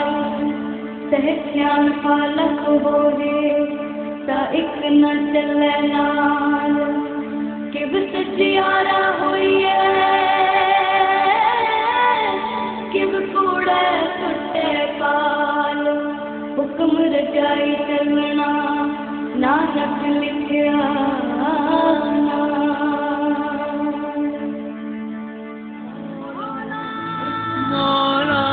सहस्यान पालक होवे ता एक न चले नाल, किब सजियारा होइए किब कूड़े टुटे पाल। हुक्म रचाई चलना नानक लिखिया मौला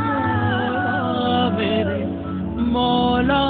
मौला मेरे मौला।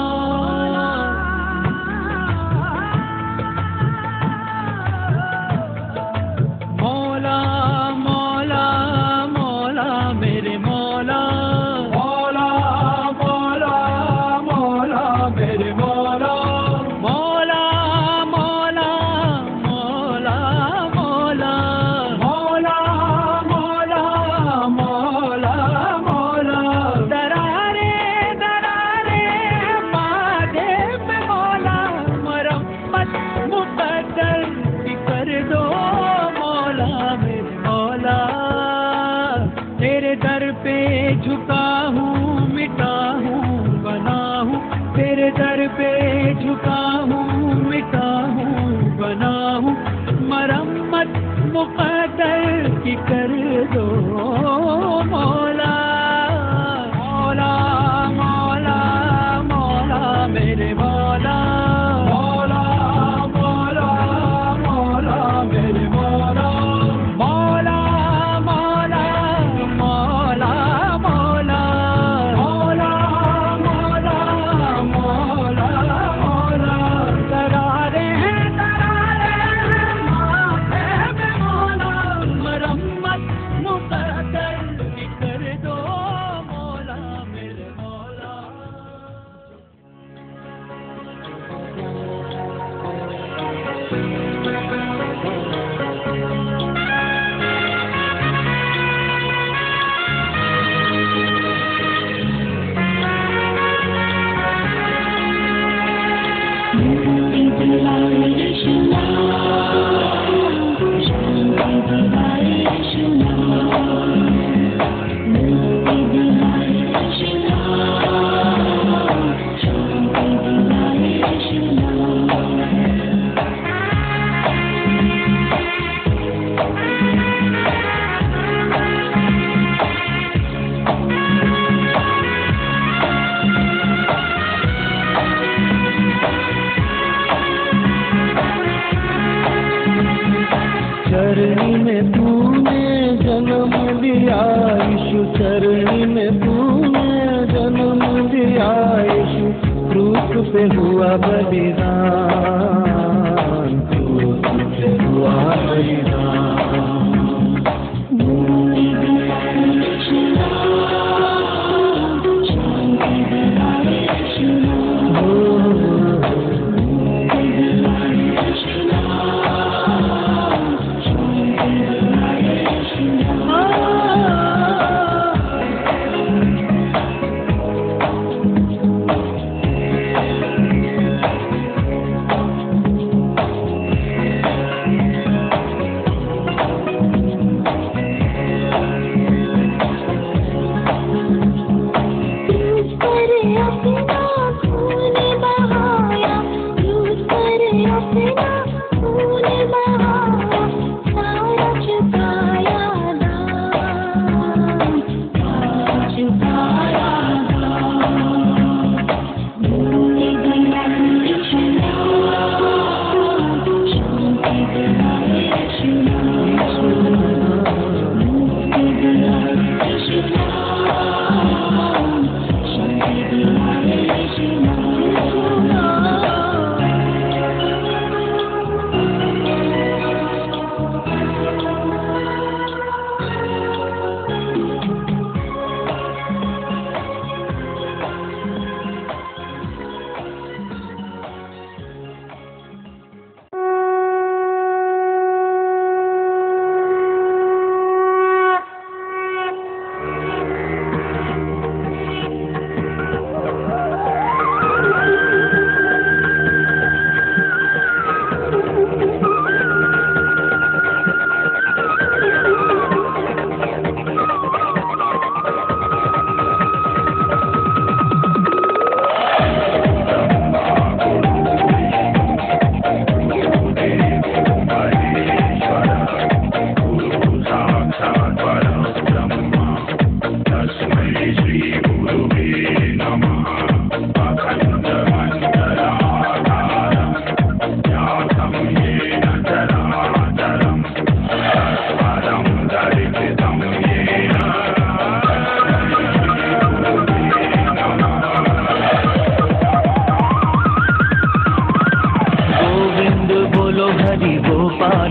मरम्मत मुक़द्दर की कर दो मौला। मौला मौला मौला मेरे मौला। मौला मौला मौला मेरे मौला। मौला मौला मौला मौला। मौला मौला मौला मौला। करारे हैं माथे में मौला। मरम्मत मुक़द्दर की कर दो मौला मेरे मौला। चरणी में तूने जन्म दिया यीशु। चरणी में तूने जन्म दिया यीशु। क्रूस पे हुआ बलिदान। क्रूस पे हुआ बलिदान। Govinda bolo Hari Gopal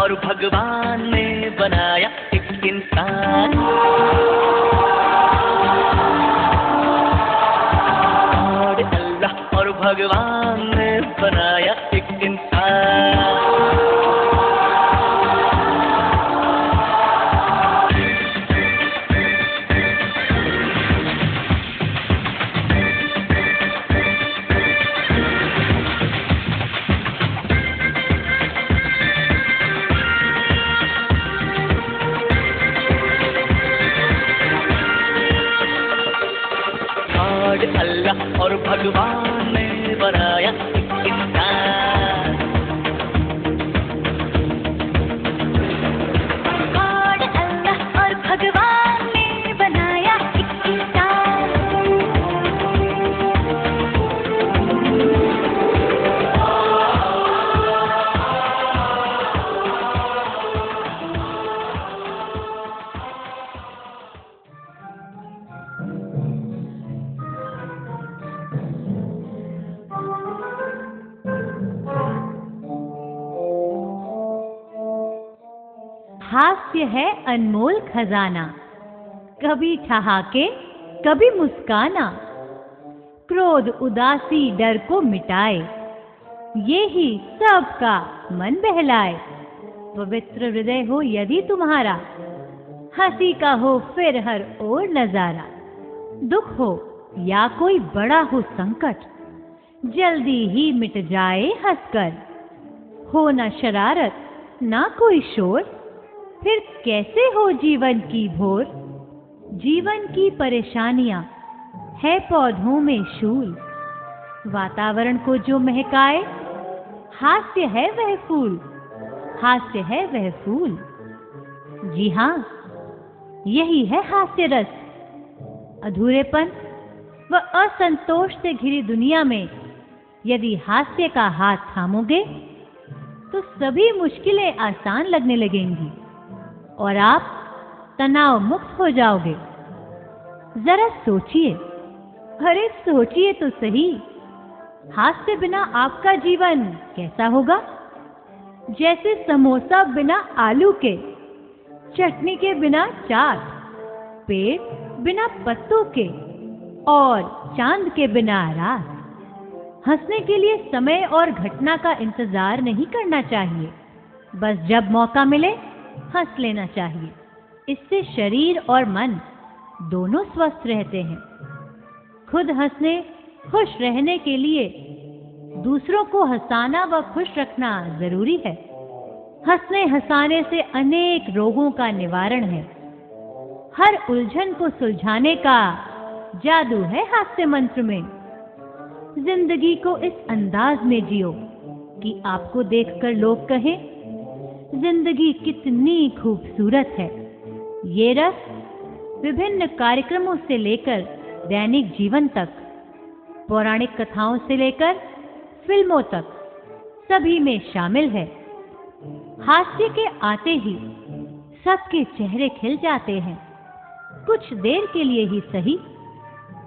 और भगवान ने बनाया एक इंसान। और अल्लाह और भगवान ने बनाया एक इंसान। अल्लाह और भगवान ने बनाया एक इंसान। और अल्लाह और भगवान ने बनाया एक इंसान। हास्य है अनमोल खजाना, कभी ठहाके कभी मुस्काना, क्रोध उदासी डर को मिटाए, ये ही सबका मन बहलाए। पवित्र हृदय हो यदि तुम्हारा, हंसी का हो फिर हर ओर नजारा। दुख हो या कोई बड़ा हो संकट, जल्दी ही मिट जाए हंसकर। हो ना शरारत ना कोई शोर, फिर कैसे हो जीवन की भोर। जीवन की परेशानियां है पौधों में शूल, वातावरण को जो महकाए, हास्य है वह फूल, हास्य है वह फूल। जी हाँ, यही है हास्य रस। अधूरेपन व असंतोष से घिरी दुनिया में यदि हास्य का हाथ थामोगे तो सभी मुश्किलें आसान लगने लगेंगी और आप तनाव मुक्त हो जाओगे। जरा सोचिए, अरे सोचिए तो सही, हास्य बिना आपका जीवन कैसा होगा। जैसे समोसा बिना आलू के, चटनी के बिना चाट, पेड़ बिना पत्तों के और चांद के बिना रात। हंसने के लिए समय और घटना का इंतजार नहीं करना चाहिए, बस जब मौका मिले हंस लेना चाहिए। इससे शरीर और मन दोनों स्वस्थ रहते हैं। खुद हंसने खुश रहने के लिए दूसरों को हंसाना व खुश रखना जरूरी है। हंसने हंसाने से अनेक रोगों का निवारण है। हर उलझन को सुलझाने का जादू है हास्य मंत्र में। जिंदगी को इस अंदाज में जियो कि आपको देखकर लोग कहें, जिंदगी कितनी खूबसूरत है। ये रस विभिन्न कार्यक्रमों से लेकर दैनिक जीवन तक, पौराणिक कथाओं से लेकर फिल्मों तक सभी में शामिल है। हास्य के आते ही सबके चेहरे खिल जाते हैं। कुछ देर के लिए ही सही,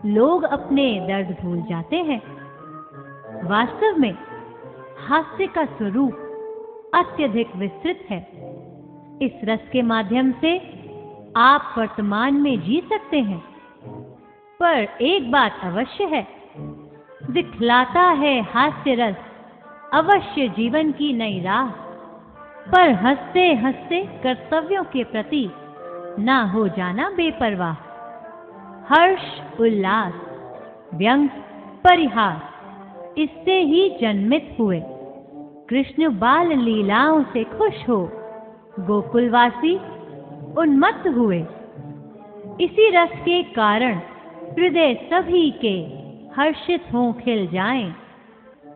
लोग अपने दर्द भूल जाते हैं। वास्तव में हास्य का स्वरूप अत्यधिक विस्तृत है। इस रस के माध्यम से आप वर्तमान में जी सकते हैं, पर एक बात अवश्य है, दिखलाता है हास्य रस अवश्य जीवन की नई राह। पर हंसते हंसते कर्तव्यों के प्रति ना हो जाना बेपरवाह। हर्ष उल्लास व्यंग परिहास इससे ही जन्मित हुए। कृष्ण बाल लीलाओं से खुश हो, गोकुलवासी उन्मत्त हुए। इसी रस के कारण हृदय सभी के हर्षित हों खिल जाएं।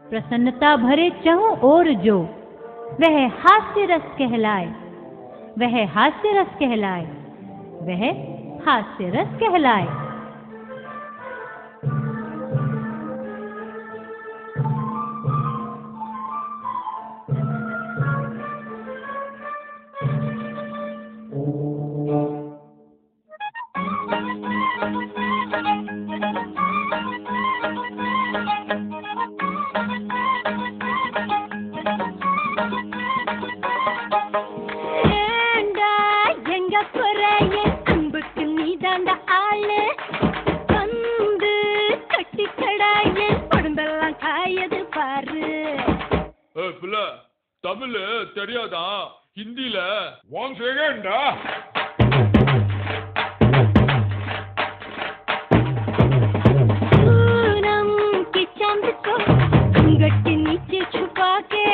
प्रसन्नता भरे चहुं ओर जो, वह हास्य रस कहलाए, वह हास्य रस कहलाए, वह हास्य रस कहलाए। எதிர்பாரு. புள்ள தமிழ் தெரியாதா? ஹிந்தில 1 செகண்டா. पूनम के चांद को घूंघट के नीचे छुपा के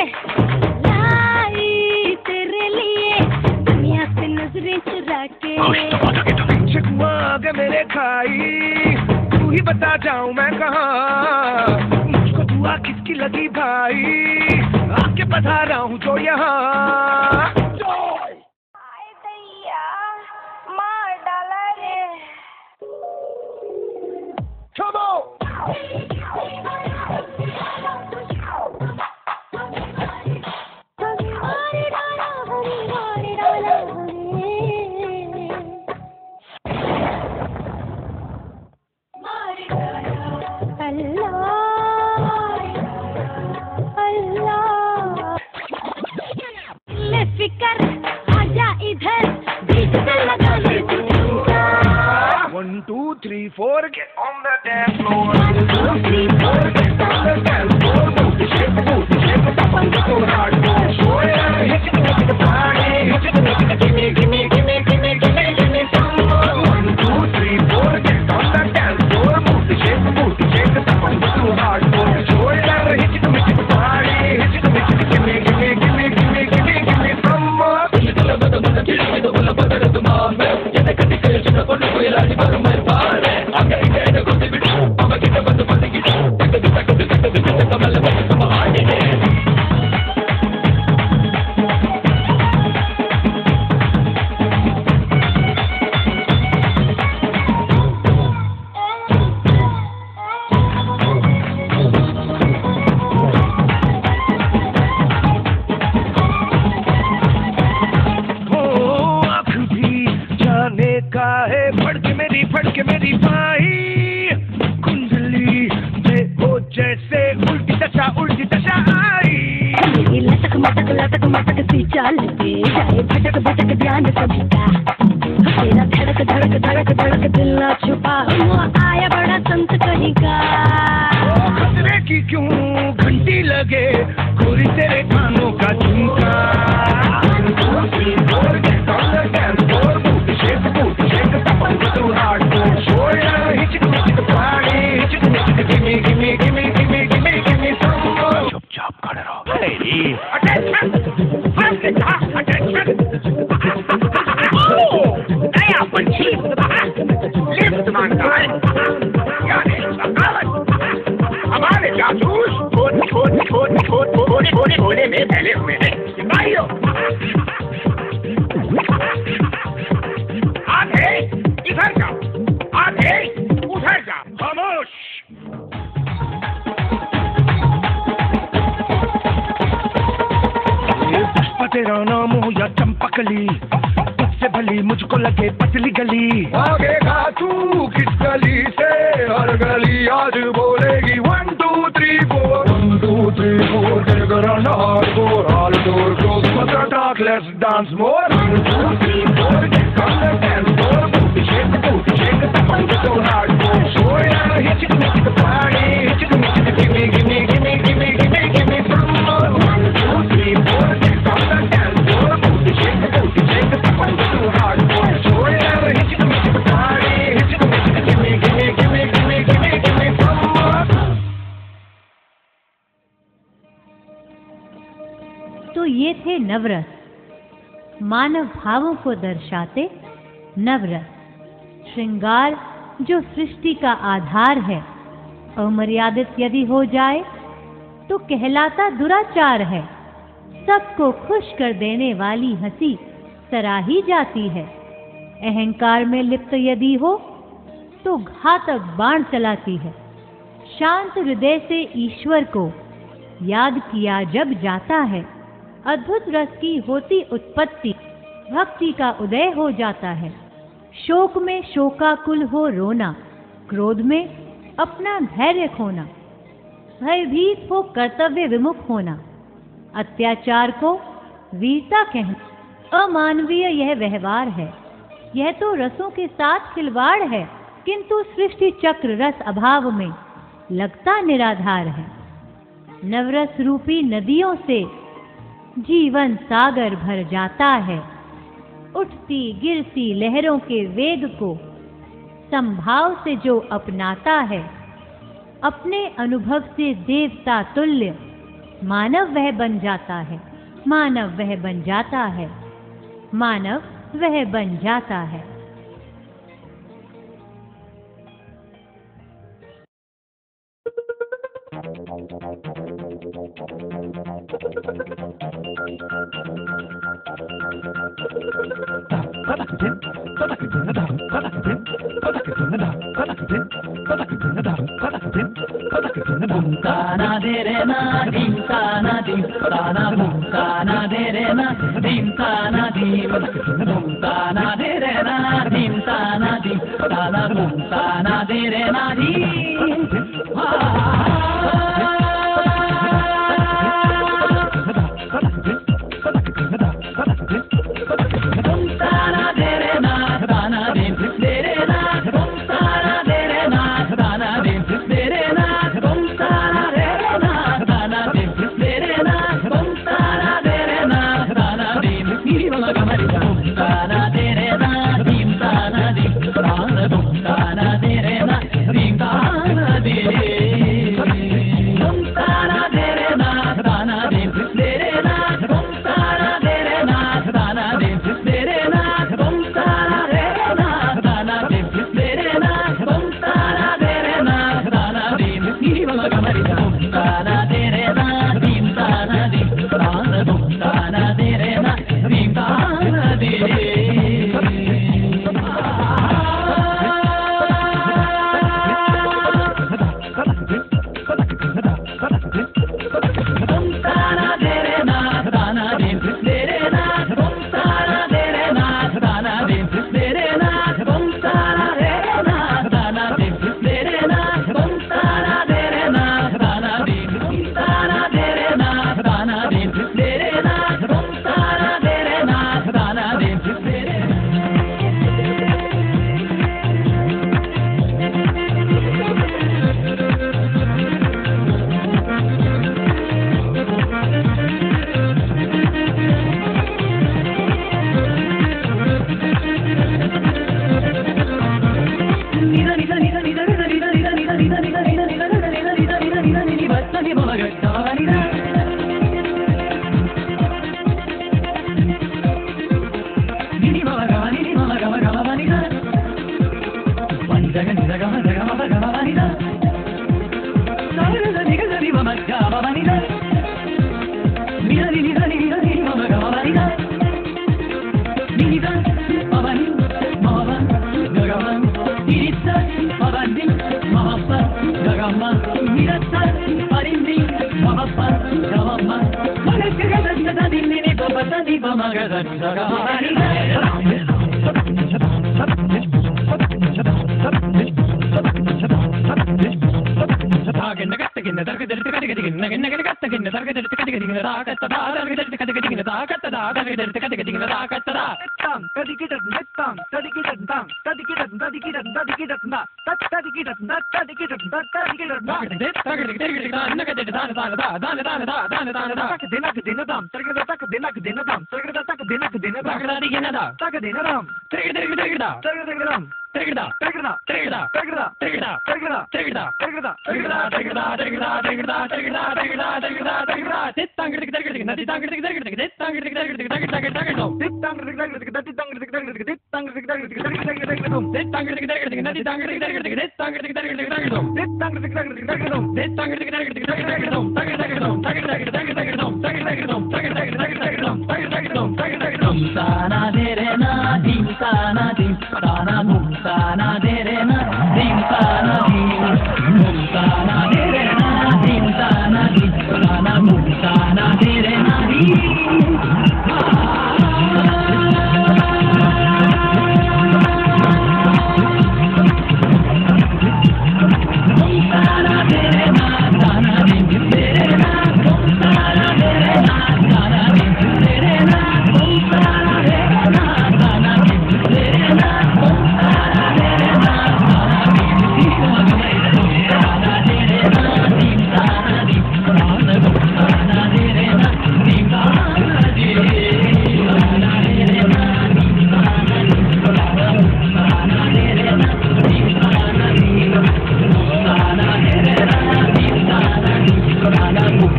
लाई तेरे लिए दुनिया से नजरें चुरा के. शिकवा के मेरे खाई तू ही बता जाऊं मैं कहाँ. मुझको दुआ किसकी लगी भाई आके बता रहा हूँ जो यहाँ. आए दैया मार डाला रे. चलो फिकर आजा इधर बीच से लगा ले. 1 2 3 4 get on the dance floor. 1 2 3 4 get on the dance floor. Move shake up on the floor hardcore. Show ya hit the party. Give me some more. 1 2 3 4 get on the dance floor. Move shake up on the floor hardcore. Show ya hit the party. Give me some more. Phadke मेरी भाई कुंडली देखो जैसे उल्टी दशा आई. लटक मटक सी चाल पे जाए भटक ध्यान सभी का. तेरा धड़क दिल ना छुपा आया बड़ा संत कहीं का. खतरे की क्यों घंटी लगे गोरी तेरे कानों का झुमका. चुपचाप खड़े रहो. नया पंछी लिफ्ट मांगता है यानी हमारे जासूस छोटे में फैले हुए हैं. सिपाहियों आधे इधर जाओ आधे उधर जाओ. खामोश. तेरा नाम हो या चंपकली तुझसे भली मुझको लगे पतली गली. भागेगा तू किस गली से हर गली आज बोलेगी 1 2 3 4 1 2 3 4 take her on the hardcore. All door close but the talk let's dance more. 1 2 3 4 get on the dance floor. Booty shake the fun get so hardcore. Show ya hit the party. Give me some more. 1 2 3 4 get on the dance floor. Booty shake the fun get so hardcore. Show ya hit the party. Give me some more. तो ये थे नवरस, मानव भावों को दर्शाते नवरस. श्रृंगार जो सृष्टि का आधार है, अमर्यादित यदि हो जाए तो कहलाता दुराचार है. सबको खुश कर देने वाली हंसी सराही जाती है. अहंकार में लिप्त यदि हो तो घातक बाण चलाती है. शांत हृदय से ईश्वर को याद किया जब जाता है, अद्भुत रस की होती उत्पत्ति, भक्ति का उदय हो जाता है. शोक में शोकाकुल हो रोना, क्रोध में अपना धैर्य खोना, भयभीत हो कर्तव्य विमुख होना, अत्याचार को वीरता कहना. अमानवीय यह व्यवहार है. यह तो रसों के साथ खिलवाड़ है, किंतु सृष्टि चक्र रस अभाव में लगता निराधार है. नवरस रूपी नदियों से जीवन सागर भर जाता है। उठती गिरती लहरों के वेग को संभाव से जो अपनाता है, अपने अनुभव से देवता तुल्य मानव वह बन जाता है। मानव वह बन जाता है। मानव वह बन जाता है। ताना दे रे ना दीम ताना दीम ताना बूम ताना दे रे ना दीम ताना दीम बूम ताना दे रे ना दीम ताना दीम ताना बूम ताना दे रे ना दीम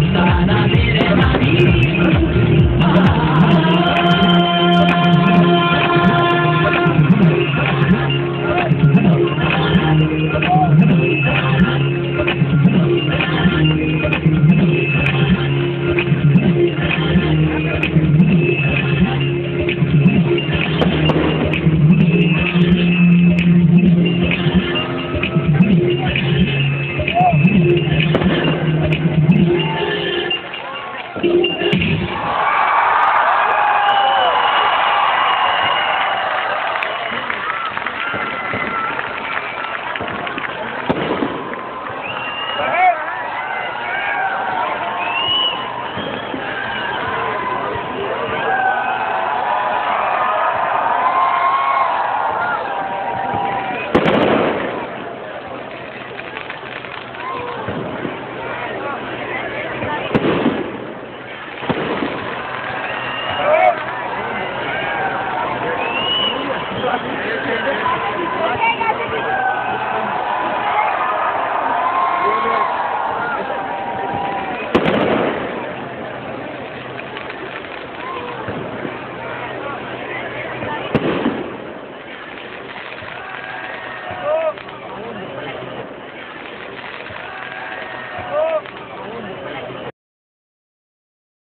धुमकाना दे रे नानी